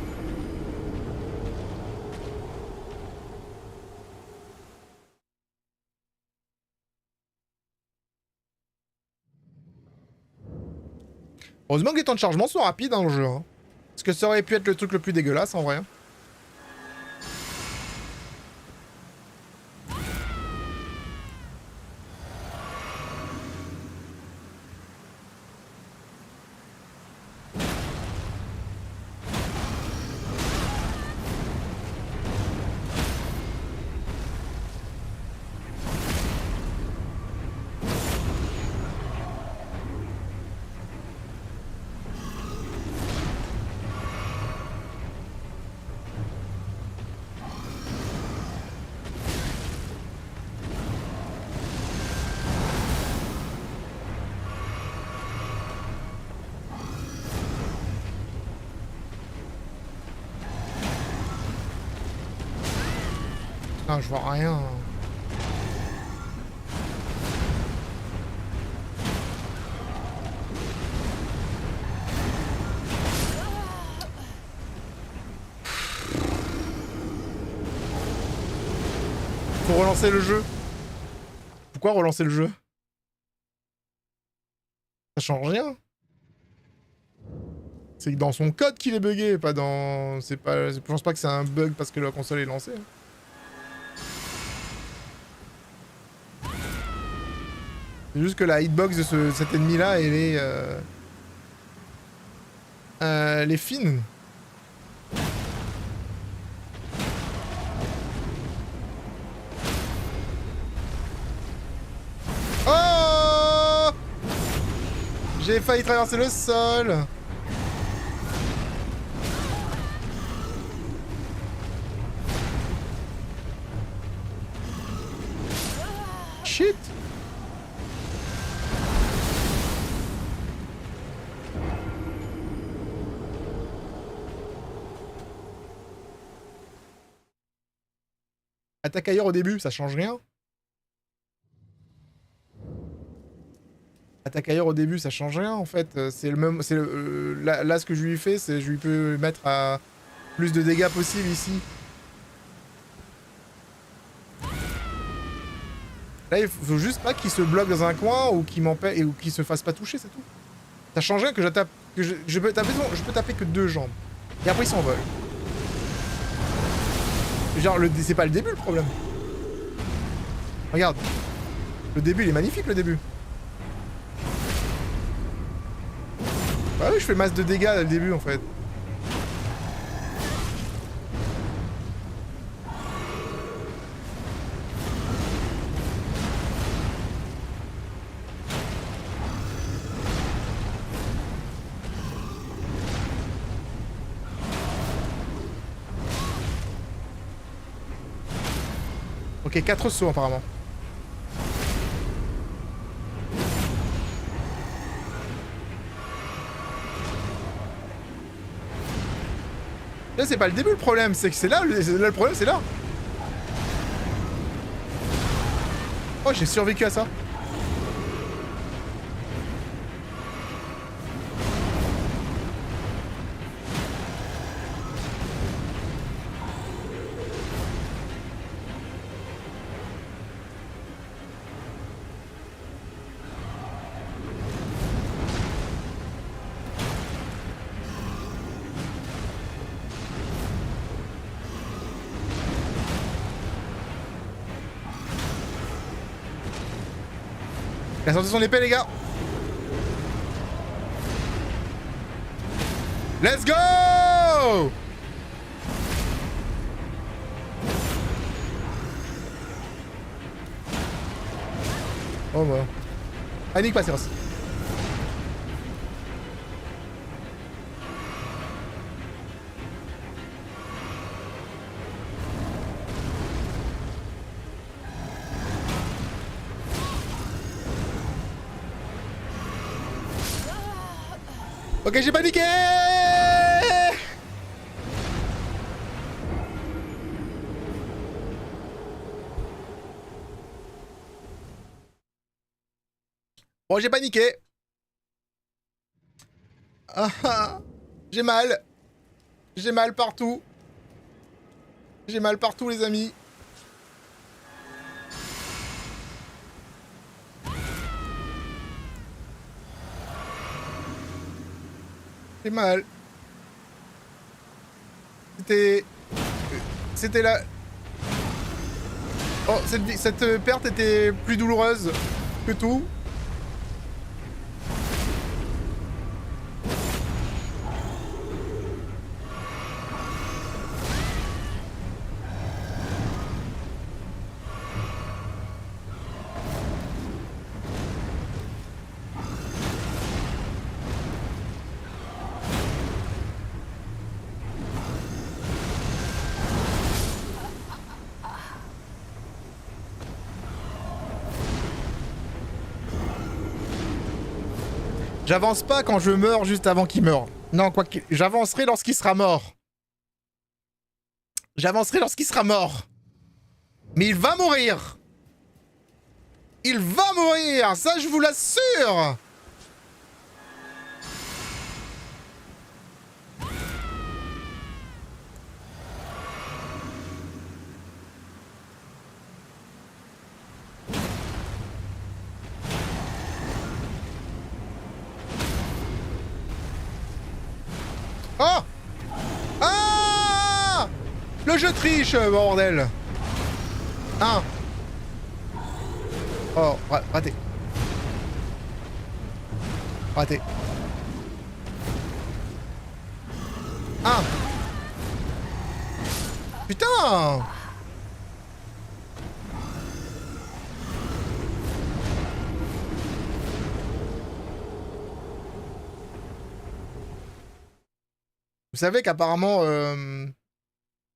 Heureusement que les temps de chargement sont rapides dans le jeu. Hein. Parce que ça aurait pu être le truc le plus dégueulasse en vrai. Ah, je vois rien. Faut relancer le jeu. Pourquoi relancer le jeu? Ça change rien. C'est que dans son code qu'il est bugué, pas dans... C'est pas... Je pense pas que c'est un bug parce que la console est lancée. C'est juste que la hitbox de cet ennemi-là, elle est fine. Oh! J'ai failli traverser le sol. Shit! Attaque ailleurs au début, ça change rien. Attaque ailleurs au début, ça change rien en fait. C'est le même. C'est là, ce que je lui fais, c'est je lui peux mettre à plus de dégâts possible ici. Là, il faut juste pas qu'il se bloque dans un coin ou qu'il m'empêche ou qu'il se fasse pas toucher, c'est tout. Ça change rien que je tape. Que je peux taper que deux jambes. Et après, ils s'envolent. Genre, c'est pas le début, le problème. Regarde. Le début, il est magnifique, le début. Bah oui, je fais masse de dégâts dès le début, en fait. Ok, 4 sauts apparemment. Là, c'est pas le début le problème, c'est que c'est là, le problème, c'est là. Oh, j'ai survécu à ça. Il a sorti son épée, les gars. Let's go! Oh bah. Annick patience. Ok, j'ai paniqué. Bon, j'ai paniqué. Ah, ah. J'ai mal. J'ai mal partout. J'ai mal partout, les amis. J'ai mal. C'était la... Oh, cette perte était plus douloureuse que tout. J'avance pas quand je meurs juste avant qu'il meure. Non, quoi que... J'avancerai lorsqu'il sera mort. J'avancerai lorsqu'il sera mort. Mais il va mourir. Il va mourir, ça je vous l'assure. Oh! Ah! Le jeu triche, bordel. Un. Oh, raté. Raté. Un. Putain! Vous savez qu'apparemment,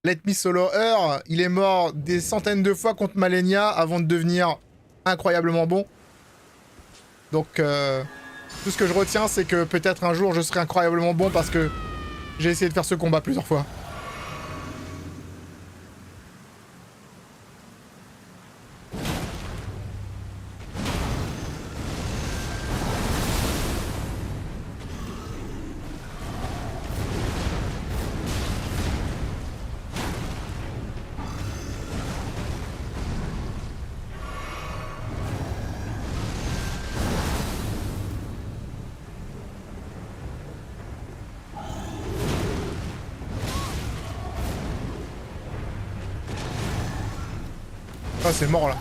Let Me Solo Her, il est mort des centaines de fois contre Malenia avant de devenir incroyablement bon. Donc, tout ce que je retiens, c'est que peut-être un jour je serai incroyablement bon parce que j'ai essayé de faire ce combat plusieurs fois. Ah, c'est mort là.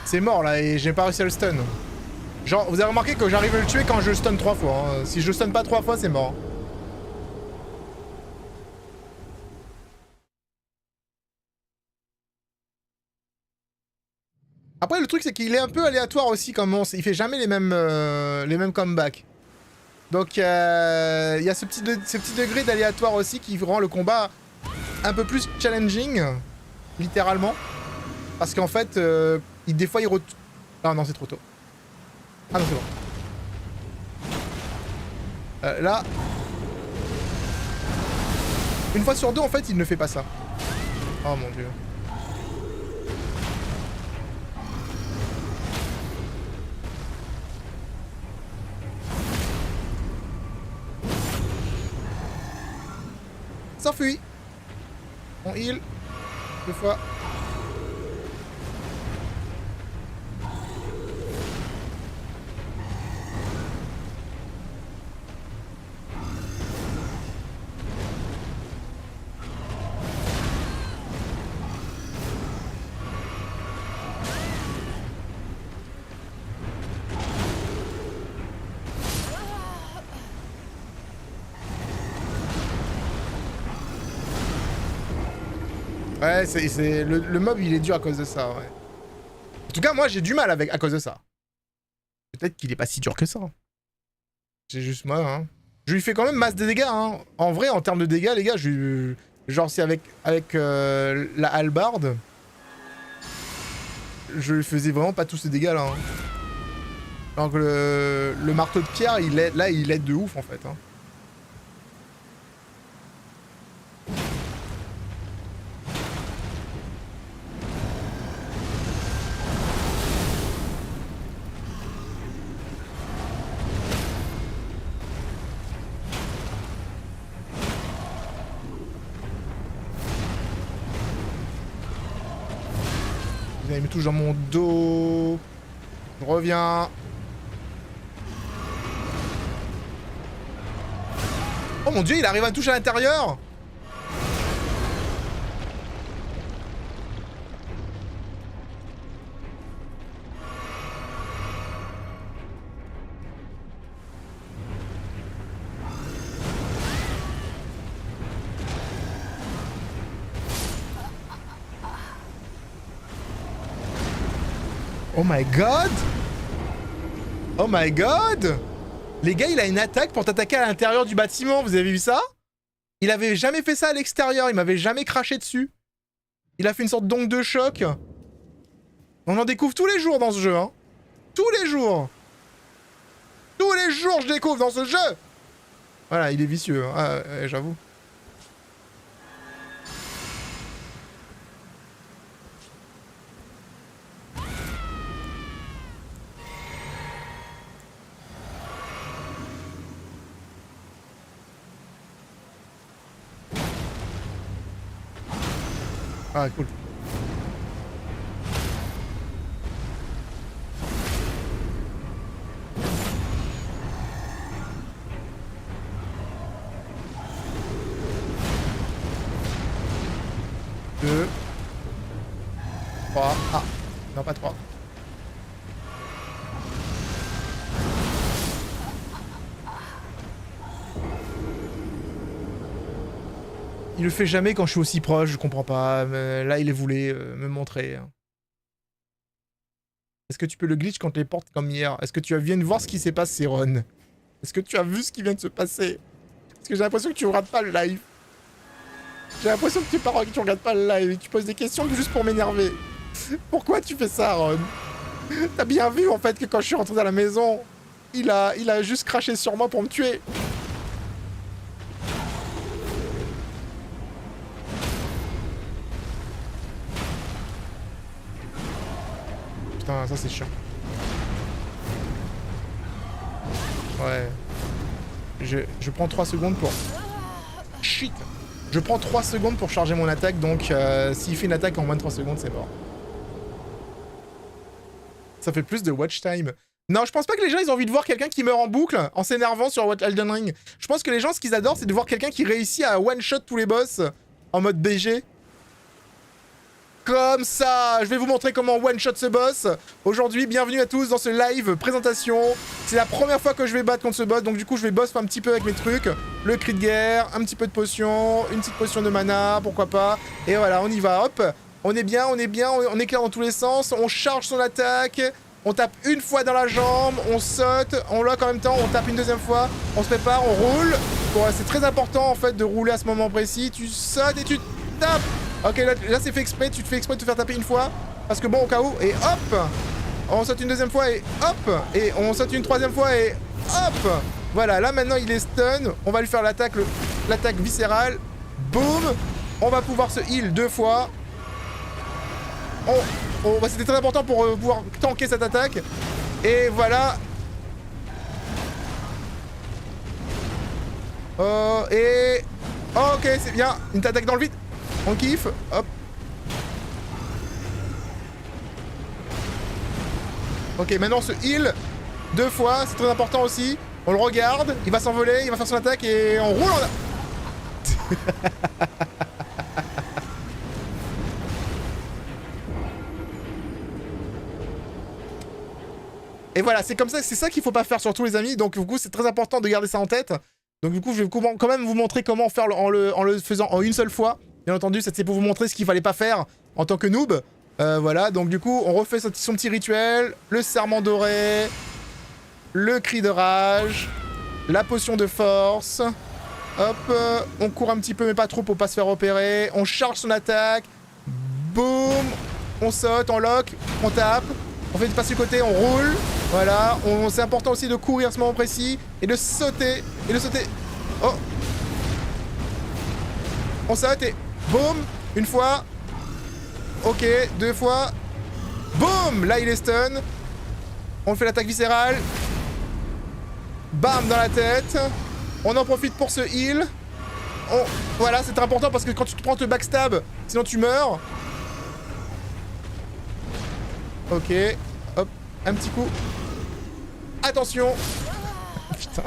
C'est mort là et j'ai pas réussi à le stun. Genre, vous avez remarqué que j'arrive à le tuer quand je le stun 3 fois. Hein. Si je le stun pas 3 fois, c'est mort. Après, le truc, c'est qu'il est un peu aléatoire aussi comme monstre. Il fait jamais les mêmes comebacks. Donc, il y a ce petit degré d'aléatoire aussi qui rend le combat un peu plus challenging, littéralement. Parce qu'en fait, des fois, il retourne... Ah non, c'est trop tôt. Ah non, c'est bon. Là... Une fois sur deux, en fait, il ne fait pas ça. Oh mon dieu. S'enfuit. On heal. 2 fois. Ouais, le mob, il est dur à cause de ça, ouais. En tout cas, moi, j'ai du mal à cause de ça. Peut-être qu'il est pas si dur que ça. C'est juste moi, hein. Je lui fais quand même masse de dégâts, hein. En vrai, en termes de dégâts, les gars, genre, c'est avec la hallebarde, je lui faisais vraiment pas tous ces dégâts, là. Hein. Alors que le marteau de pierre, il aide de ouf, en fait, hein. Il me touche dans mon dos. Je reviens. Oh mon dieu, il arrive à me toucher à l'intérieur. Oh my god! Oh my god! Les gars, il a une attaque pour t'attaquer à l'intérieur du bâtiment, vous avez vu ça? Il avait jamais fait ça à l'extérieur, il m'avait jamais craché dessus. Il a fait une sorte d'ongle de choc. On en découvre tous les jours dans ce jeu, hein. Tous les jours! Tous les jours, je découvre dans ce jeu! Voilà, il est vicieux, hein. Ah, j'avoue. Ah, cool. Deux. 3. Ah, non, pas 3. Il le fait jamais quand je suis aussi proche, je comprends pas. Mais là, il voulait me montrer. Est-ce que tu peux le glitch quand les portes comme hier? Est-ce que tu viens de voir ce qui s'est passé, Ron? Est-ce que tu as vu ce qui vient de se passer? Parce que j'ai l'impression que tu regardes pas le live. J'ai l'impression que tu regardes pas le live et tu poses des questions juste pour m'énerver. Pourquoi tu fais ça, Ron? T'as bien vu, en fait, que quand je suis rentré dans la maison, il a juste craché sur moi pour me tuer. Putain, ça c'est chiant. Ouais. Je prends 3 secondes pour... Shit. Je prends 3 secondes pour charger mon attaque, donc s'il fait une attaque en moins de 3 secondes, c'est mort. Ça fait plus de watch time. Non, je pense pas que les gens ils ont envie de voir quelqu'un qui meurt en boucle en s'énervant sur Elden Ring. Je pense que les gens, ce qu'ils adorent, c'est de voir quelqu'un qui réussit à one-shot tous les boss en mode BG. Comme ça, je vais vous montrer comment one-shot ce boss. Aujourd'hui, bienvenue à tous dans ce live présentation. C'est la première fois que je vais battre contre ce boss, donc du coup, je vais boss un petit peu avec mes trucs. Le cri de guerre, un petit peu de potion, une petite potion de mana, pourquoi pas. Et voilà, on y va, hop. On est bien, on éclaire dans tous les sens, on charge son attaque. On tape une fois dans la jambe, on saute, on lock en même temps, on tape une deuxième fois, on se prépare, on roule. Bon, c'est très important en fait de rouler à ce moment précis. Tu sautes et tu tapes. Ok, là c'est fait exprès, tu te fais exprès de te faire taper une fois. Parce que bon, au cas où, et hop. On saute une deuxième fois et hop. Et on saute une troisième fois et hop. Voilà, là maintenant il est stun. On va lui faire l'attaque viscérale. Boum. On va pouvoir se heal 2 fois. C'était très important pour pouvoir tanker cette attaque. Et voilà. Ok, c'est bien. Une attaque dans le vide. On kiffe. Hop. Ok, maintenant on se heal 2 fois. C'est très important aussi. On le regarde. Il va s'envoler. Il va faire son attaque. Et on roule en... Et voilà, c'est comme ça, c'est ça qu'il faut pas faire surtout les amis, donc du coup c'est très important de garder ça en tête. Donc du coup je vais quand même vous montrer comment faire en le faisant en une seule fois. Bien entendu, c'est pour vous montrer ce qu'il fallait pas faire en tant que noob. Voilà, donc du coup on refait son petit rituel, le serment doré, le cri de rage, la potion de force. Hop, on court un petit peu mais pas trop pour pas se faire opérer. On charge son attaque, boum, on saute, on lock, on tape. On fait passer du côté, on roule. Voilà. C'est important aussi de courir à ce moment précis. Et de sauter. Oh. On saute et boum. Une fois. Ok. 2 fois. Boum. Là, il est stun. On fait l'attaque viscérale. Bam dans la tête. On en profite pour se heal. Voilà, c'est très important parce que quand tu te prends te backstab, sinon tu meurs. Ok, hop, un petit coup. Attention. Putain.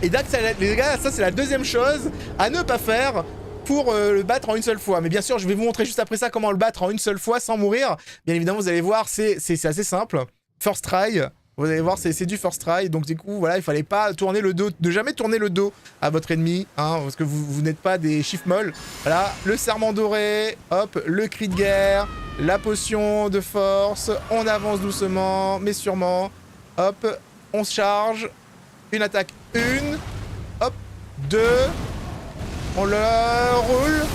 Et donc, les gars, ça c'est la deuxième chose à ne pas faire pour le battre en une seule fois. Mais bien sûr, je vais vous montrer juste après ça comment le battre en une seule fois sans mourir. Bien évidemment, vous allez voir, c'est assez simple. First try. Vous allez voir, c'est du first try. Donc du coup, voilà, il fallait pas tourner le dos, ne jamais tourner le dos à votre ennemi, hein, parce que vous n'êtes pas des chiffres molles. Voilà, le serment doré, hop, le cri de guerre, la potion de force. On avance doucement, mais sûrement. Hop, on se charge. Une attaque, une. Hop, 2. On le roule.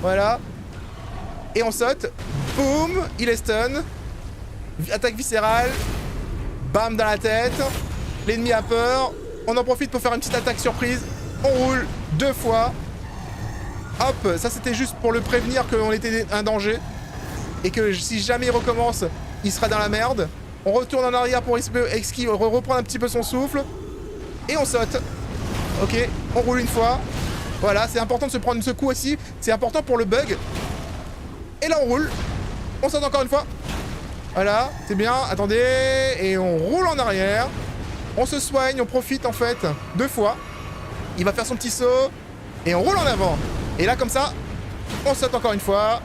Voilà. Et on saute. Boum, il est stun. Attaque viscérale. Bam dans la tête. L'ennemi a peur. On en profite pour faire une petite attaque surprise. On roule 2 fois. Hop, ça c'était juste pour le prévenir qu'on était un danger. Et que si jamais il recommence, il sera dans la merde. On retourne en arrière pour reprendre un petit peu son souffle. Et on saute. Ok, on roule une fois. Voilà, c'est important de se prendre ce coup aussi. C'est important pour le bug. Et là on roule. On saute encore une fois. Voilà, c'est bien, attendez, et on roule en arrière. On se soigne, on profite en fait 2 fois. Il va faire son petit saut, et on roule en avant. Et là comme ça, on saute encore une fois.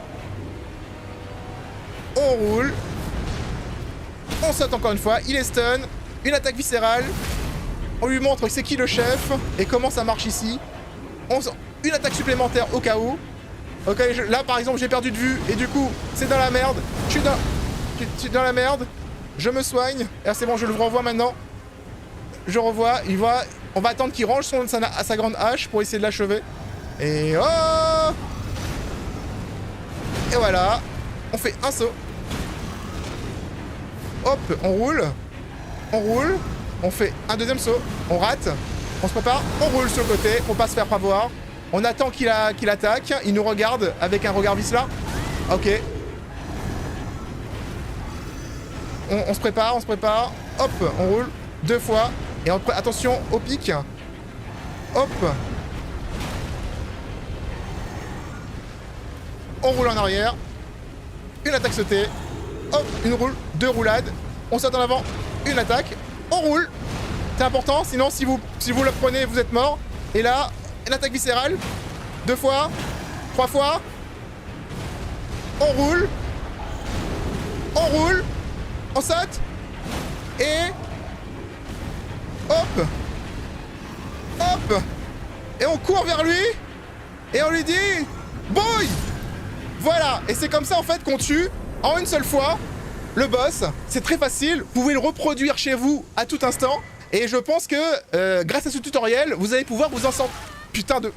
On roule. On saute encore une fois, il est stun. Une attaque viscérale. On lui montre c'est qui le chef, et comment ça marche ici. Une attaque supplémentaire au cas où. Ok, là par exemple j'ai perdu de vue, et du coup, c'est dans la merde. Je suis dans la merde, je me soigne. Et c'est bon, je le revois maintenant. Je revois, on va attendre qu'il range sa grande hache pour essayer de l'achever. Et oh! Et voilà, on fait un saut. Hop, on roule. On fait un deuxième saut. On rate. On se prépare, on roule sur le côté pour pas se faire avoir. On attend qu'il attaque. Il nous regarde avec un regard vicelard. Ok. On se prépare. Hop, on roule 2 fois. Et attention au pic. Hop. On roule en arrière. Une attaque sautée. Hop, une roule, 2 roulades. On saute en avant, une attaque. On roule. C'est important, sinon si vous le prenez, vous êtes mort. Et là, une attaque viscérale. 2 fois. 3 fois. On roule. On roule. On saute. Et... hop. Hop. Et on court vers lui. Et on lui dit... boy. Voilà. Et c'est comme ça en fait qu'on tue en une seule fois le boss. C'est très facile. Vous pouvez le reproduire chez vous à tout instant. Et je pense que grâce à ce tutoriel, vous allez pouvoir vous en sortir. Putain de...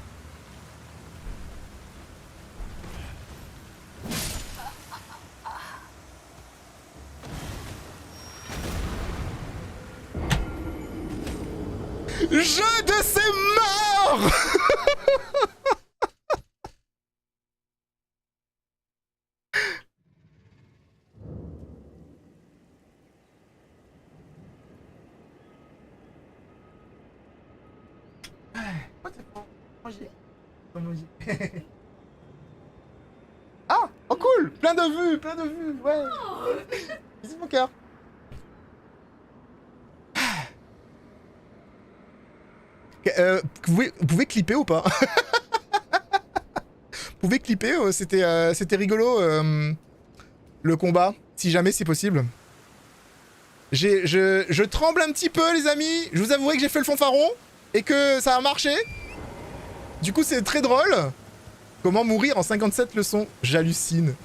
Jeu de ses morts. Ah, oh cool, plein de vues, ouais. Bisous mon cœur. Vous pouvez clipper ou pas? Vous pouvez clipper, c'était rigolo le combat, si jamais c'est possible. Je tremble un petit peu les amis, je vous avouerai que j'ai fait le fanfaron et que ça a marché. Du coup c'est très drôle. Comment mourir en 57 leçons? J'hallucine.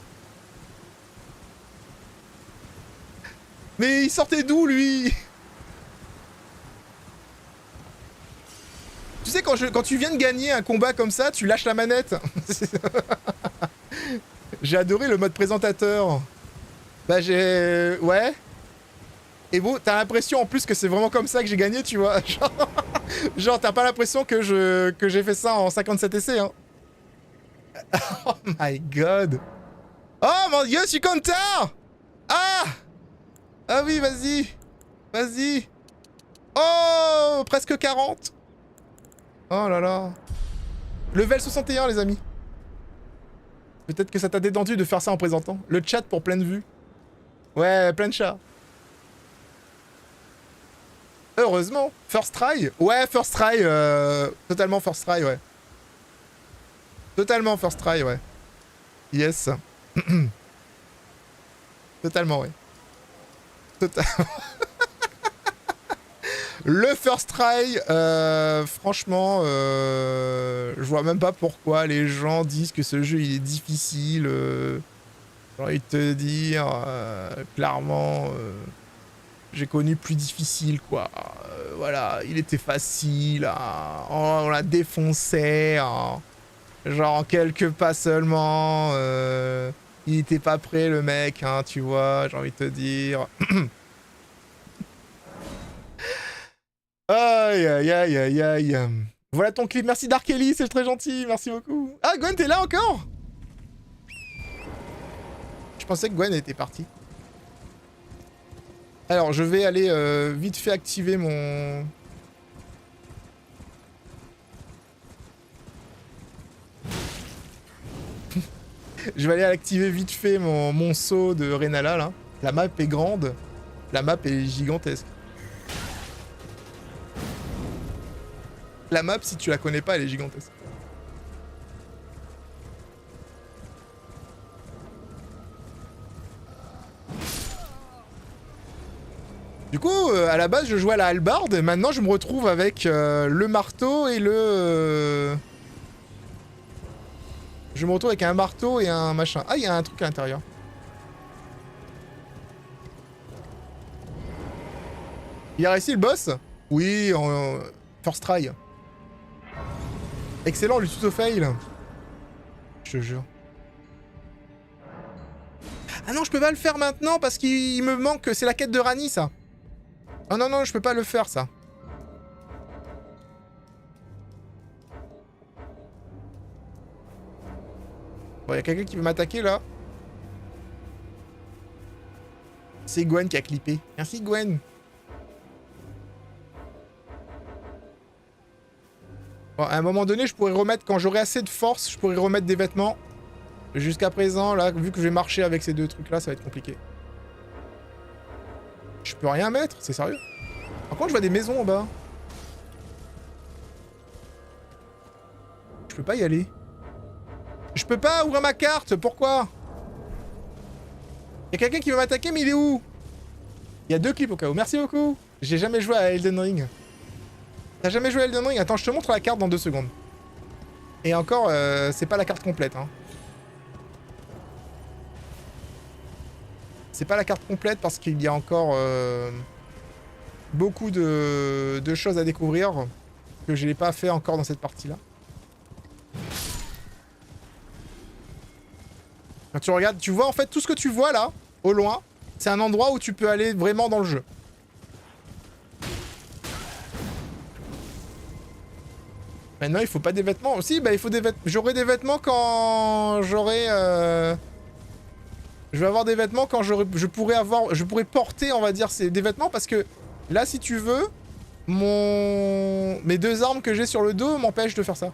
Mais il sortait d'où lui? Tu sais, quand tu viens de gagner un combat comme ça, tu lâches la manette. J'ai adoré le mode présentateur. Bah j'ai... ouais. Et bon, t'as l'impression en plus que c'est vraiment comme ça que j'ai gagné, tu vois. Genre t'as pas l'impression que j'ai fait ça en 57 essais, hein. Oh my god. Oh mon dieu, je suis content. Ah. Ah oui, vas-y. Vas-y. Oh, presque 40. Oh là là. Level 61 les amis. Peut-être que ça t'a détendu de faire ça en présentant. Le chat pour plein de vues. Ouais, plein de chats. Heureusement. First try. Ouais, first try. Totalement first try, ouais. Totalement first try, ouais. Yes. Totalement, ouais. Totalement. Le first try, franchement, je vois même pas pourquoi les gens disent que ce jeu il est difficile. J'ai envie de te dire, clairement, j'ai connu plus difficile, quoi. Voilà, il était facile, hein. On l'a défoncé, hein. Genre en quelques pas seulement. Il était pas prêt le mec, hein, tu vois, j'ai envie de te dire. Aïe aïe aïe aïe aïe. Voilà ton clip, merci Dark Ellie, c'est très gentil, merci beaucoup. Ah Gwen, t'es là encore? Je pensais que Gwen était partie. Alors je vais aller vite fait activer mon... Je vais aller activer vite fait mon saut de Renala là. La map est grande, la map est gigantesque. La map, si tu la connais pas, elle est gigantesque. Du coup, à la base, je jouais à la hallebarde, et maintenant je me retrouve avec le marteau et le... Je me retrouve avec un marteau et un machin. Ah, il y a un truc à l'intérieur. Il a réussi le boss? Oui, en first try. Excellent, le tuto fail. Je te jure. Ah non, je peux pas le faire maintenant parce qu'il me manque... C'est la quête de Rani, ça. Oh non, non, je peux pas le faire, ça. Bon, il y a quelqu'un qui veut m'attaquer, là. C'est Gwen qui a clippé. Merci, Gwen. Bon, à un moment donné, je pourrais remettre... Quand j'aurai assez de force, je pourrais remettre des vêtements. Jusqu'à présent, là, vu que je vais marcher avec ces deux trucs-là, ça va être compliqué. Je peux rien mettre, c'est sérieux? Par contre, je vois des maisons en bas. Je peux pas y aller. Je peux pas ouvrir ma carte, pourquoi? Y'a quelqu'un qui veut m'attaquer, mais il est où? Il y a 2 clips au cas où. Merci beaucoup. J'ai jamais joué à Elden Ring. T'as jamais joué à Elden Ring? Attends, je te montre la carte dans 2 secondes. Et encore, c'est pas la carte complète. Hein. C'est pas la carte complète parce qu'il y a encore beaucoup de choses à découvrir que je n'ai pas fait encore dans cette partie-là. Quand tu regardes, tu vois en fait tout ce que tu vois là, au loin, c'est un endroit où tu peux aller vraiment dans le jeu. Maintenant, il faut pas des vêtements. Si, bah il faut des vêtements. J'aurai des vêtements quand j'aurai... Je vais avoir des vêtements quand je pourrais porter, on va dire, des vêtements parce que là, si tu veux, mes 2 armes que j'ai sur le dos m'empêchent de faire ça.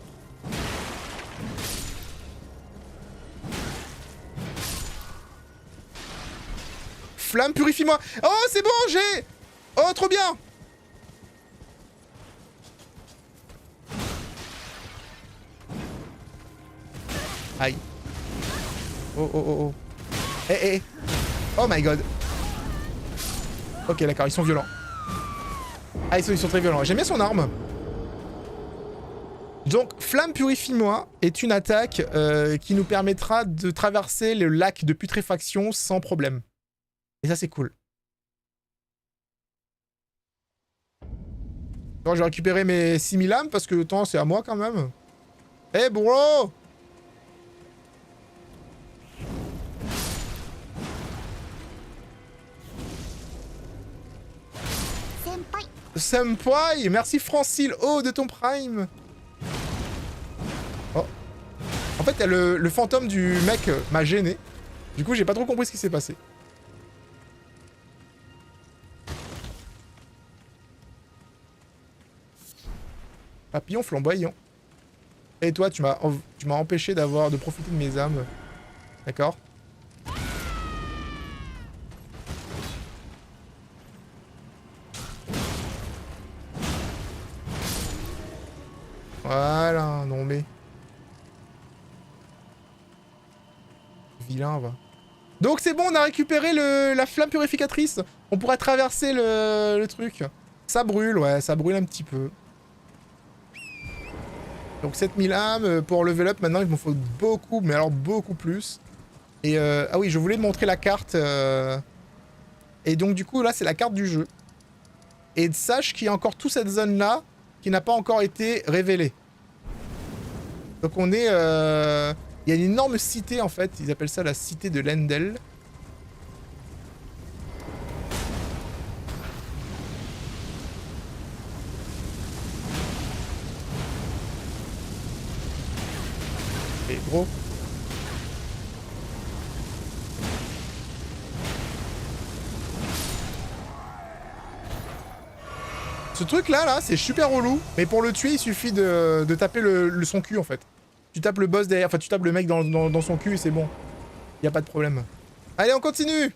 Flamme, purifie-moi. Oh, c'est bon, j'ai... Oh, trop bien. Aïe. Oh, oh, oh, oh. Eh, eh. Oh my god. Ok, d'accord, ils sont violents. Ah, ils sont très violents. J'aime bien son arme. Donc, Flamme Purifie-moi est une attaque qui nous permettra de traverser le lac de putréfaction sans problème. Et ça, c'est cool. Bon, j'ai récupéré mes 6000 âmes parce que le temps, c'est à moi quand même. Eh, hey, bro! Senpai, merci Francile, oh de ton prime. Oh. En fait, le fantôme du mec m'a gêné. Du coup, j'ai pas trop compris ce qui s'est passé. Papillon flamboyant. Et toi, tu m'as empêché de profiter de mes âmes. D'accord? Voilà, non mais... Vilain, va. Donc c'est bon, on a récupéré la flamme purificatrice. On pourrait traverser le truc. Ça brûle, ouais, ça brûle un petit peu. Donc 7000 âmes pour level up. Maintenant, il me faut beaucoup, mais alors beaucoup plus. Et ah oui, je voulais te montrer la carte. Et donc du coup, là, c'est la carte du jeu. Et sache qu'il y a encore toute cette zone-là qui n'a pas encore été révélée. Donc on est... il y a une énorme cité, en fait. Ils appellent ça la cité de Lendel. Et gros. Ce truc-là, c'est super relou. Mais pour le tuer, il suffit de taper son cul, en fait. Tu tapes le boss derrière, enfin tu tapes le mec dans son cul et c'est bon. Y a pas de problème. Allez, on continue.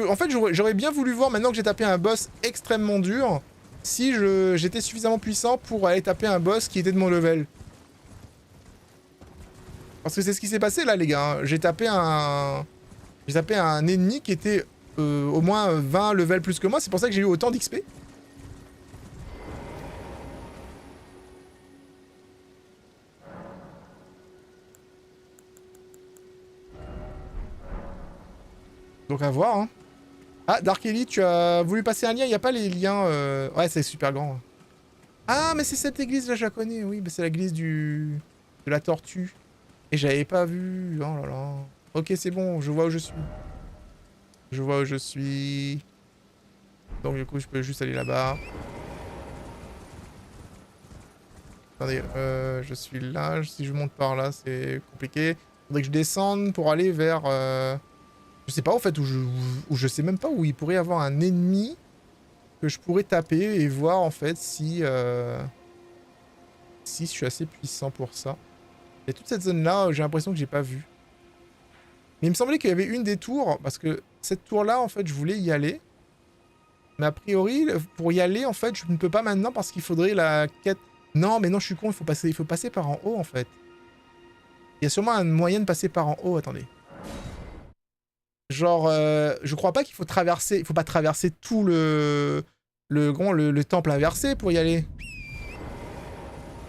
En fait, j'aurais bien voulu voir, maintenant que j'ai tapé un boss extrêmement dur, si j'étais suffisamment puissant pour aller taper un boss qui était de mon level. Parce que c'est ce qui s'est passé là, les gars. J'ai tapé un ennemi qui était au moins 20 levels plus que moi. C'est pour ça que j'ai eu autant d'XP. Donc à voir, hein. Ah, Dark Elite, tu as voulu passer un lien? Il n'y a pas les liens... Ouais, c'est super grand. Ah, mais c'est cette église-là, je la connais. Oui, c'est l'église de la tortue. Et j'avais pas vu. Oh là là. Ok, c'est bon, je vois où je suis. Je vois où je suis. Donc du coup, je peux juste aller là-bas. Attendez, je suis là. Si je monte par là, c'est compliqué. Faudrait que je descende pour aller vers... Je sais pas, en fait, où je sais même pas où il pourrait y avoir un ennemi que je pourrais taper et voir, en fait, si je suis assez puissant pour ça. Il y a toute cette zone-là, j'ai l'impression que j'ai pas vu. Mais il me semblait qu'il y avait une des tours, parce que cette tour-là, en fait, je voulais y aller. Mais a priori, pour y aller, en fait, je ne peux pas maintenant parce qu'il faudrait la quête... Non, mais non, je suis con, il faut passer par en haut, en fait. Il y a sûrement un moyen de passer par en haut, attendez. Genre, je crois pas qu'il faut traverser... Il faut pas traverser tout le temple inversé pour y aller.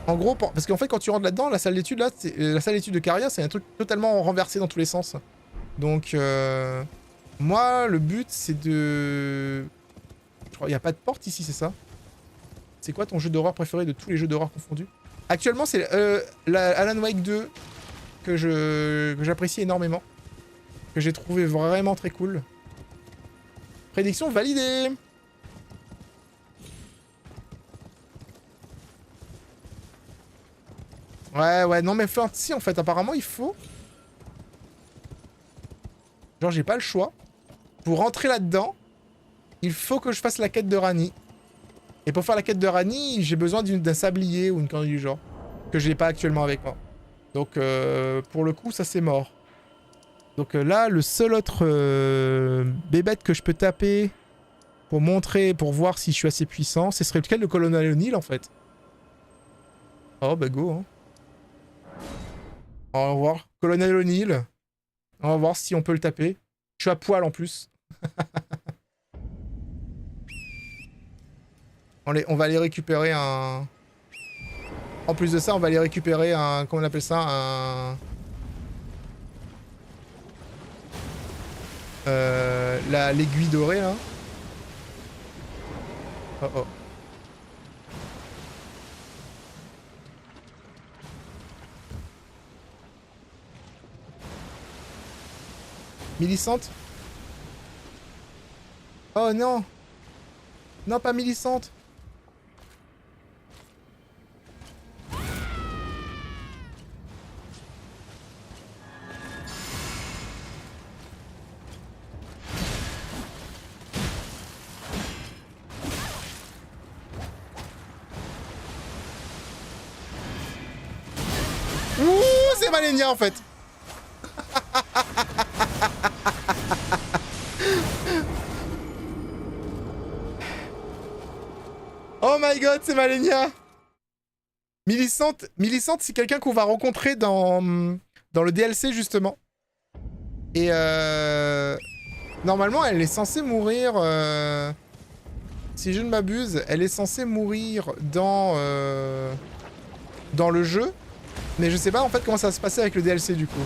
En gros, parce qu'en fait, quand tu rentres là-dedans, la salle d'études, là, la salle d'études de Caria, c'est un truc totalement renversé dans tous les sens. Donc, moi, le but, c'est de... Je crois qu'il n'y a pas de porte ici, c'est ça? C'est quoi ton jeu d'horreur préféré de tous les jeux d'horreur confondus? Actuellement, c'est Alan Wake 2 que j'apprécie énormément. Que j'ai trouvé vraiment très cool. Prédiction validée! Ouais, non mais enfin, si en fait, apparemment il faut... Genre j'ai pas le choix. Pour rentrer là-dedans, il faut que je fasse la quête de Rani. Et pour faire la quête de Rani, j'ai besoin d'un sablier ou une connerie du genre. Que j'ai pas actuellement avec moi. Donc pour le coup, ça c'est mort. Donc là, le seul autre bébête que je peux taper pour montrer, pour voir si je suis assez puissant, ce serait lequel? Le colonel O'Neill en fait. Oh bah go hein. On va voir. Colonel O'Neill. On va voir si on peut le taper. Je suis à poil en plus. On va aller récupérer un... En plus de ça, on va aller récupérer un... Comment on appelle ça? Un... L'aiguille dorée là. Oh oh. Millicente? Oh non! Non, pas Millicente! Ouh, c'est Malenia en fait! Oh my god, c'est Malenia! Millicente, c'est quelqu'un qu'on va rencontrer dans le DLC justement. Et normalement, elle est censée mourir... Si je ne m'abuse, elle est censée mourir dans le jeu. Mais je sais pas en fait comment ça va se passer avec le DLC du coup.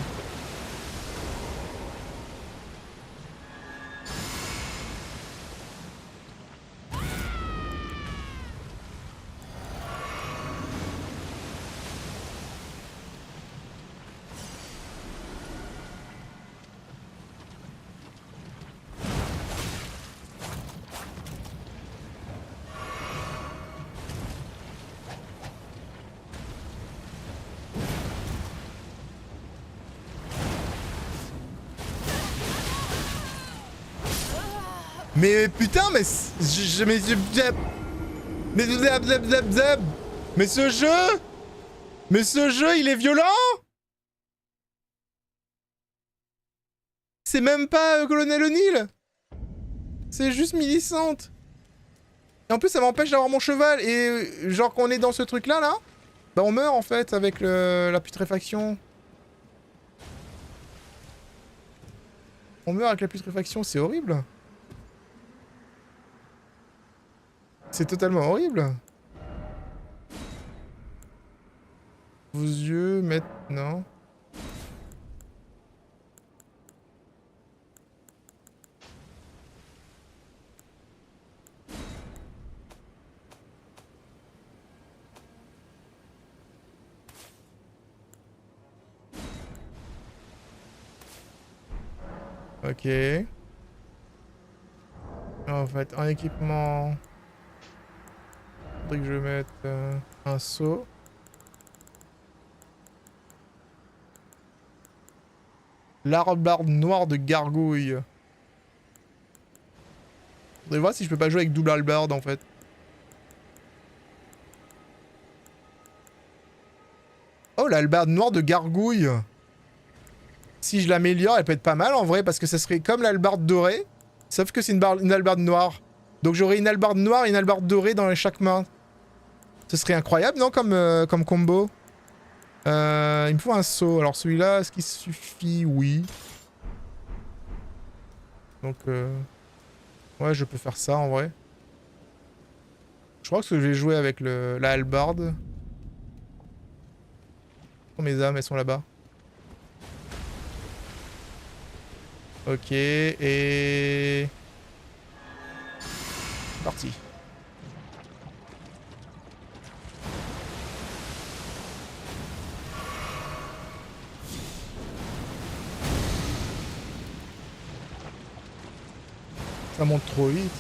Mais putain, mais mais ce jeu, il est violent. C'est même pas Colonel O'Neill. C'est juste Millicente. Et en plus, ça m'empêche d'avoir mon cheval. Et genre, quand on est dans ce truc-là, là, bah on meurt en fait avec la putréfaction. On meurt avec la putréfaction, c'est horrible. C'est totalement horrible. Vos yeux maintenant. Ok. En fait, en équipement... Faudrait que je mette un seau. L'arbalde noire de gargouille. Faudrait voir si je peux pas jouer avec double hallebarde en fait. Oh, l'hallebarde noire de gargouille. Si je l'améliore, elle peut être pas mal en vrai, parce que ça serait comme l'hallebarde dorée, sauf que c'est une hallebarde noire. Donc j'aurais une hallebarde noire et une hallebarde dorée dans chaque main. Ce serait incroyable, non, comme combo? Il me faut un seau. Alors celui-là, est-ce qu'il suffit? Oui. Donc, ouais, je peux faire ça en vrai. Je crois que je vais jouer avec la hallebarde. Mes âmes, elles sont là-bas. Ok, et... C'est parti. Ça monte trop vite.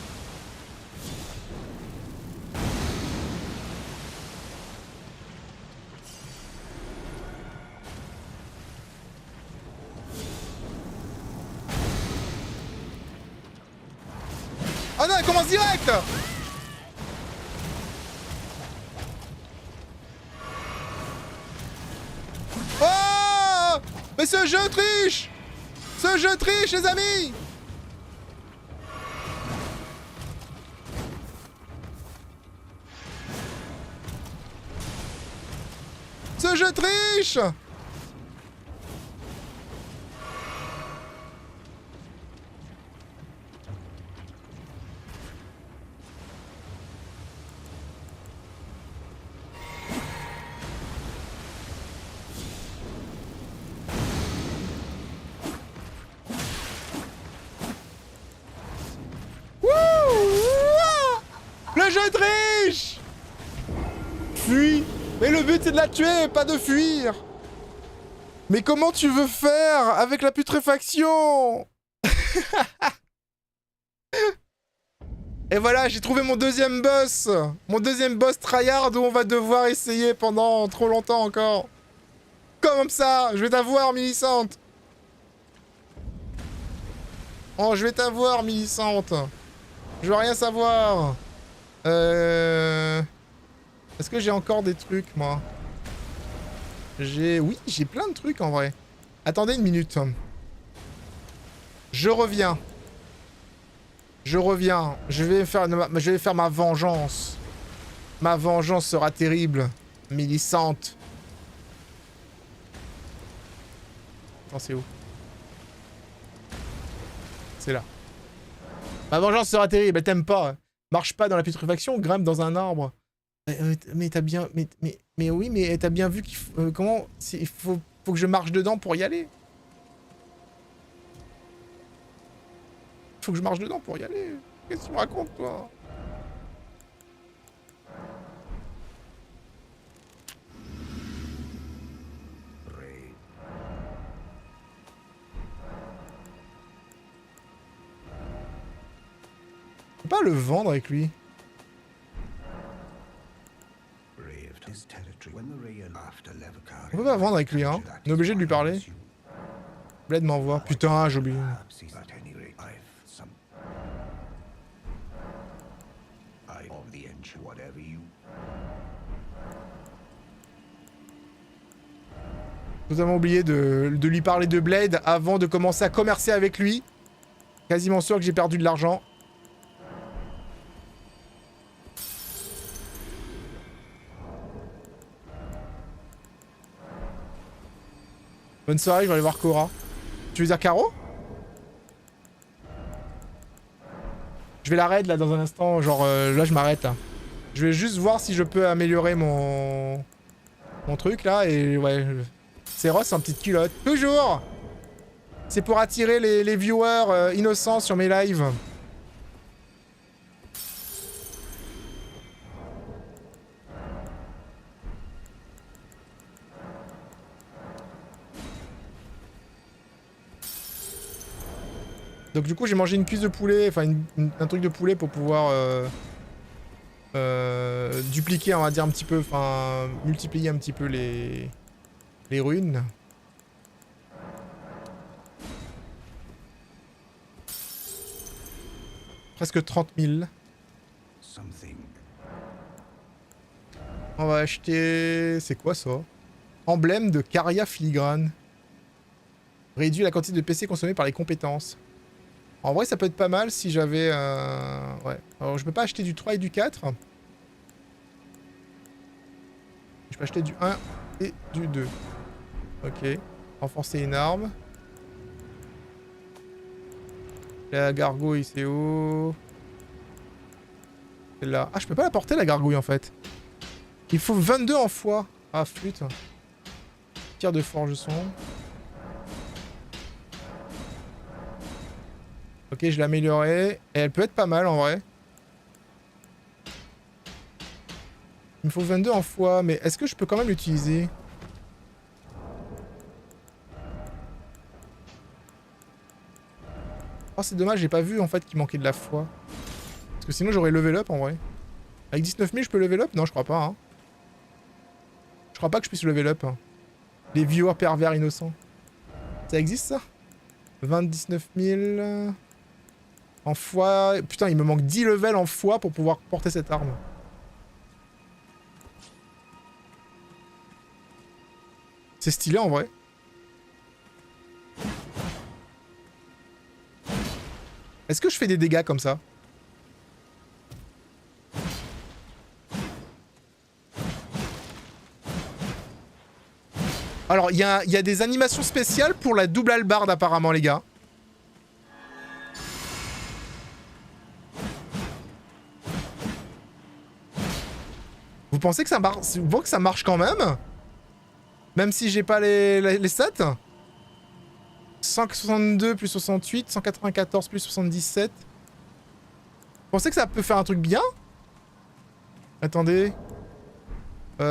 Oh non, elle commence direct! Oh! Mais ce jeu triche! Ce jeu triche, les amis! Ce jeu triche! Le jeu triche! Fuis! Mais le but c'est de la tuer, pas de fuir! Mais comment tu veux faire avec la putréfaction? Et voilà, j'ai trouvé mon deuxième boss! Mon deuxième boss tryhard où on va devoir essayer pendant trop longtemps encore. Comme ça! Je vais t'avoir, Millicente! Oh, je vais t'avoir, Millicente! Je veux rien savoir! Est-ce que j'ai encore des trucs, moi? Oui, j'ai plein de trucs, en vrai. Attendez une minute. Je reviens. Je reviens. Je vais faire ma vengeance. Ma vengeance sera terrible. Millicente. Attends, c'est où? C'est là. Ma vengeance sera terrible. Elle t'aime pas. Marche pas dans la putréfaction, grimpe dans un arbre. Mais t'as bien... Mais oui, mais t'as bien vu qu'il faut... comment... Il faut que je marche dedans pour y aller. Faut que je marche dedans pour y aller. Qu'est-ce que tu me racontes, toi? On peut pas le vendre avec lui. On peut pas vendre avec lui, hein. On est obligé de lui parler. Bled m'envoie. Putain, j'ai oublié. Totalement oublié de lui parler de Blade avant de commencer à commercer avec lui. Quasiment sûr que j'ai perdu de l'argent. Bonne soirée, je vais aller voir Cora. Tu veux dire Caro? Je vais la raid là dans un instant, genre là je m'arrête là. Je vais juste voir si je peux améliorer mon truc là et ouais. C'est Ross en petite culotte. Toujours! C'est pour attirer les viewers innocents sur mes lives. Donc du coup j'ai mangé une cuisse de poulet, enfin un truc de poulet pour pouvoir dupliquer, on va dire un petit peu, enfin multiplier un petit peu les runes. Presque 30 000. On va acheter... C'est quoi ça? Emblème de Caria filigrane. Réduit la quantité de PC consommée par les compétences. En vrai, ça peut être pas mal si j'avais... Ouais. Alors, je peux pas acheter du 3 et du 4. Je peux acheter du 1 et du 2. Ok. Renforcer une arme. La gargouille, c'est où? C'est là. Ah, je peux pas la porter, la gargouille, en fait. Il faut 22 en foi. Ah, flûte. Tir de forge-son. Ok, je l'ai améliorée. Et elle peut être pas mal, en vrai. Il me faut 22 en foi, mais est-ce que je peux quand même l'utiliser? Oh, c'est dommage, j'ai pas vu, en fait, qu'il manquait de la foi. Parce que sinon, j'aurais level up, en vrai. Avec 19 000, je peux level up? Non, je crois pas, hein. Je crois pas que je puisse level up. Les viewers pervers innocents. Ça existe, ça? 29 000... En foi... Putain, il me manque 10 levels en foi pour pouvoir porter cette arme. C'est stylé, en vrai. Est-ce que je fais des dégâts comme ça? Alors, il y a des animations spéciales pour la double hallebarde, apparemment, les gars. Vous pensez que ça marche? Vous pensez que ça marche quand même? Même si j'ai pas les stats? 162 plus 68, 194 plus 77. Vous pensez que ça peut faire un truc bien? Attendez. On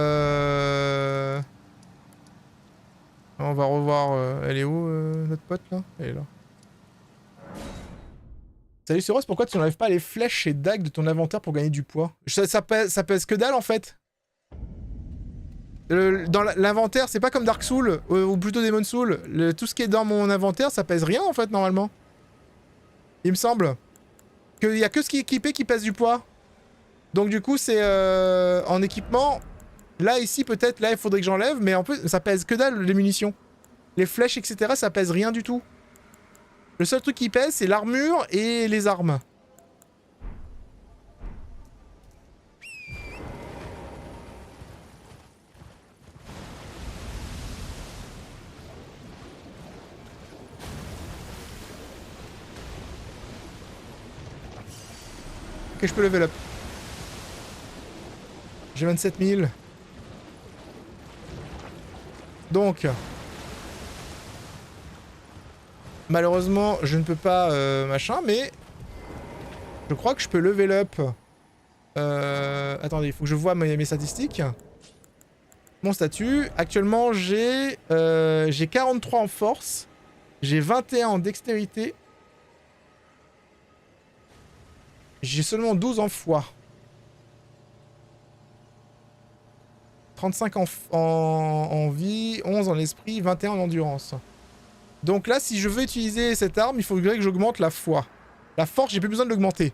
va revoir... Elle est où, notre pote, là? Elle est là. Salut Suros, pourquoi tu n'enlèves pas les flèches et dagues de ton inventaire pour gagner du poids? Ça pèse que dalle, en fait. Dans l'inventaire, c'est pas comme Dark Souls, ou plutôt Demon Souls. Tout ce qui est dans mon inventaire, ça pèse rien, en fait, normalement. Il me semble. Qu'il y a que ce qui est équipé qui pèse du poids. Donc du coup, c'est en équipement... Là, ici, peut-être, là, il faudrait que j'enlève, mais en plus, ça pèse que dalle, les munitions. Les flèches, etc., ça pèse rien du tout. Le seul truc qui pèse, c'est l'armure et les armes. Ok, je peux level up. J'ai 27 000. Donc... Malheureusement, je ne peux pas machin, mais... Je crois que je peux level up. Attendez, il faut que je vois mes statistiques. Mon statut. Actuellement, j'ai 43 en force. J'ai 21 en dextérité. J'ai seulement 12 en foi. 35 en vie, 11 en esprit, 21 en endurance. Donc là, si je veux utiliser cette arme, il faudrait que j'augmente la foi. La force, j'ai plus besoin de l'augmenter.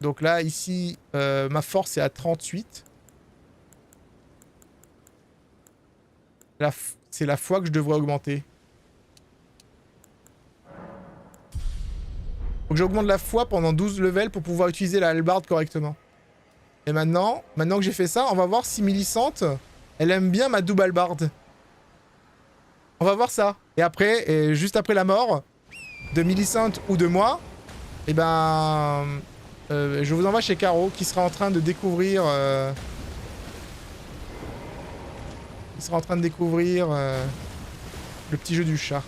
Donc là, ici, ma force est à 38. C'est la foi que je devrais augmenter. Faut que j'augmente la foi pendant 12 levels pour pouvoir utiliser la hallebarde correctement. Et maintenant que j'ai fait ça, on va voir si Millicente, elle aime bien ma double hallebarde. On va voir ça. Et après, juste après la mort de Millicente ou de moi, et ben... je vous envoie chez Caro, qui sera en train de découvrir... il sera en train de découvrir le petit jeu du chat.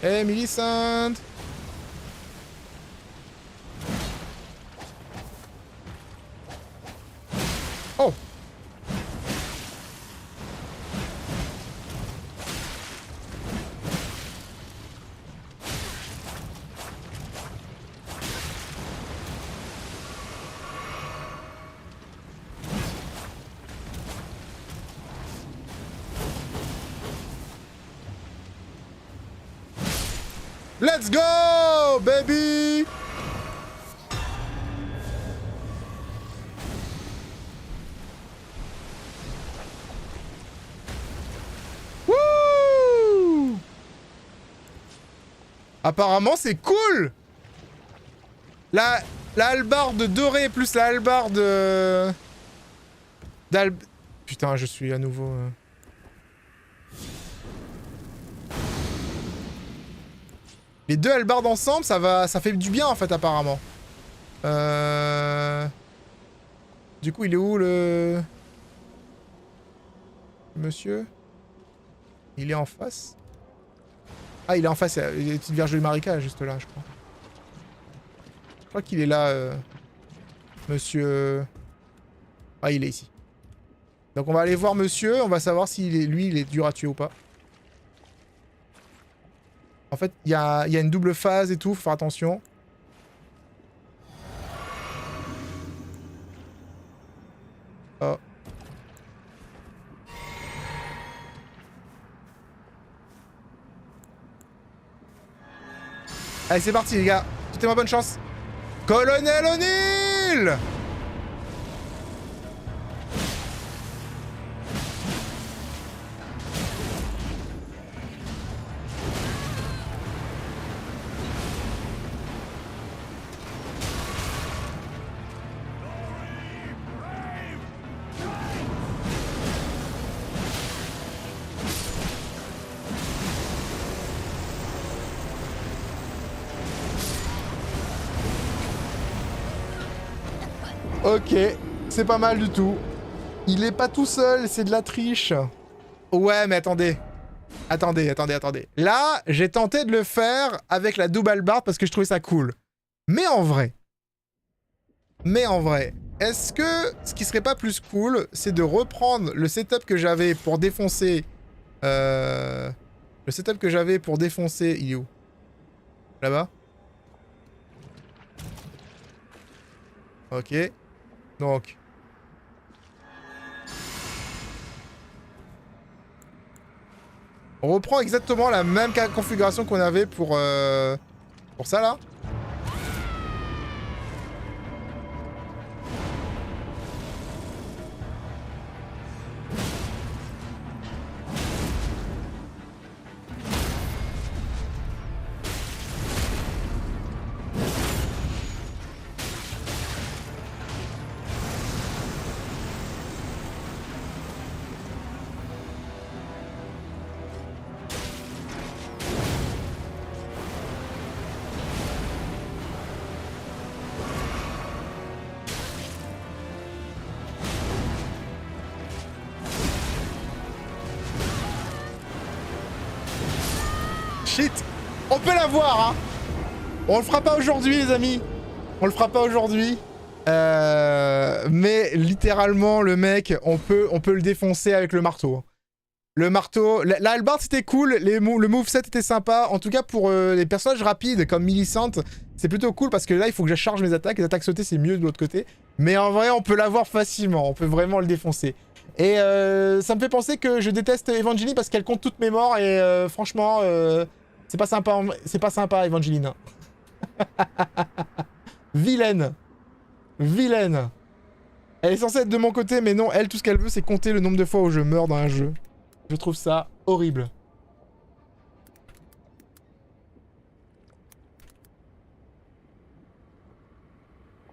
Hey Millicent! Oh! Let's go, baby! Wouh! Apparemment, c'est cool. La hallebarde dorée plus la hallebarde... Putain, je suis à nouveau... Les deux hallebardes ensemble, ça fait du bien en fait apparemment. Du coup, il est où le monsieur? Il est en face. Ah, il est en face, il y a une petite Vierge de Marika juste là, je crois. Je crois qu'il est là, monsieur... Ah, il est ici. Donc on va aller voir monsieur, on va savoir si lui, il est dur à tuer ou pas. En fait, il y a une double phase et tout, faut faire attention. Oh. Allez, c'est parti les gars. Souhaitez-moi bonne chance. Colonel O'Neill! Ok, c'est pas mal du tout. Il est pas tout seul, c'est de la triche. Ouais, mais attendez. Attendez. Là, j'ai tenté de le faire avec la double hallebarde parce que je trouvais ça cool. Mais en vrai, est-ce que ce qui serait pas plus cool, c'est de reprendre le setup que j'avais pour défoncer... Le setup que j'avais pour défoncer... Il est où? Là-bas? Ok. Donc... On reprend exactement la même configuration qu'on avait pour ça là. Shit. On peut l'avoir, hein. On le fera pas aujourd'hui, les amis. On le fera pas aujourd'hui. Mais littéralement, le mec, on peut le défoncer avec le marteau. Le marteau... La hallebarde, c'était cool. Le moveset était sympa. En tout cas, pour les personnages rapides comme Millicent, c'est plutôt cool parce que là, il faut que je charge mes attaques. Les attaques sautées, c'est mieux de l'autre côté. Mais en vrai, on peut l'avoir facilement. On peut vraiment le défoncer. Et ça me fait penser que je déteste Evangeline parce qu'elle compte toutes mes morts. Et franchement... c'est pas sympa, Evangeline. Vilaine. Vilaine. Elle est censée être de mon côté, mais non, elle, tout ce qu'elle veut, c'est compter le nombre de fois où je meurs dans un jeu. Je trouve ça horrible.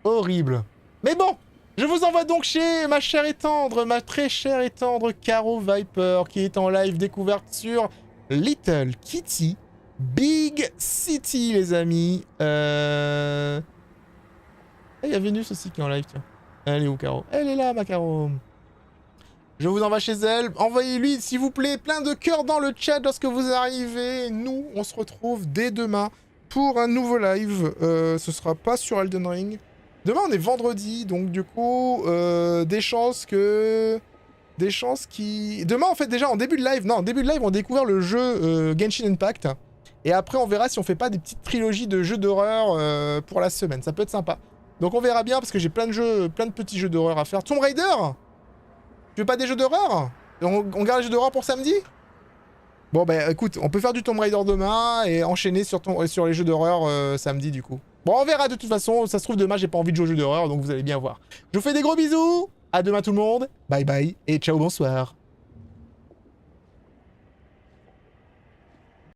Horrible. Mais bon, je vous envoie donc chez ma chère et tendre, ma très chère et tendre Caro Viper, qui est en live découverte sur Little Kitty Big City, les amis. Il y a Vénus aussi qui est en live, tiens. Elle est où, Caro? Elle est là, ma Caro. Je vous envoie chez elle. Envoyez-lui, s'il vous plaît, plein de cœurs dans le chat lorsque vous arrivez. Nous, on se retrouve dès demain pour un nouveau live. Ce sera pas sur Elden Ring. Demain, on est vendredi, donc du coup, des chances qui... Demain, en fait, déjà, en début de live, on a découvert le jeu Genshin Impact. Et après, on verra si on fait pas des petites trilogies de jeux d'horreur pour la semaine. Ça peut être sympa. Donc on verra bien, parce que j'ai plein de petits jeux d'horreur à faire. Tomb Raider? Tu veux pas des jeux d'horreur? On garde les jeux d'horreur pour samedi? Bon, bah écoute, on peut faire du Tomb Raider demain et enchaîner sur les jeux d'horreur samedi, du coup. Bon, on verra de toute façon. Ça se trouve, demain, j'ai pas envie de jouer aux jeux d'horreur, donc vous allez bien voir. Je vous fais des gros bisous. À demain tout le monde. Bye bye et ciao, bonsoir.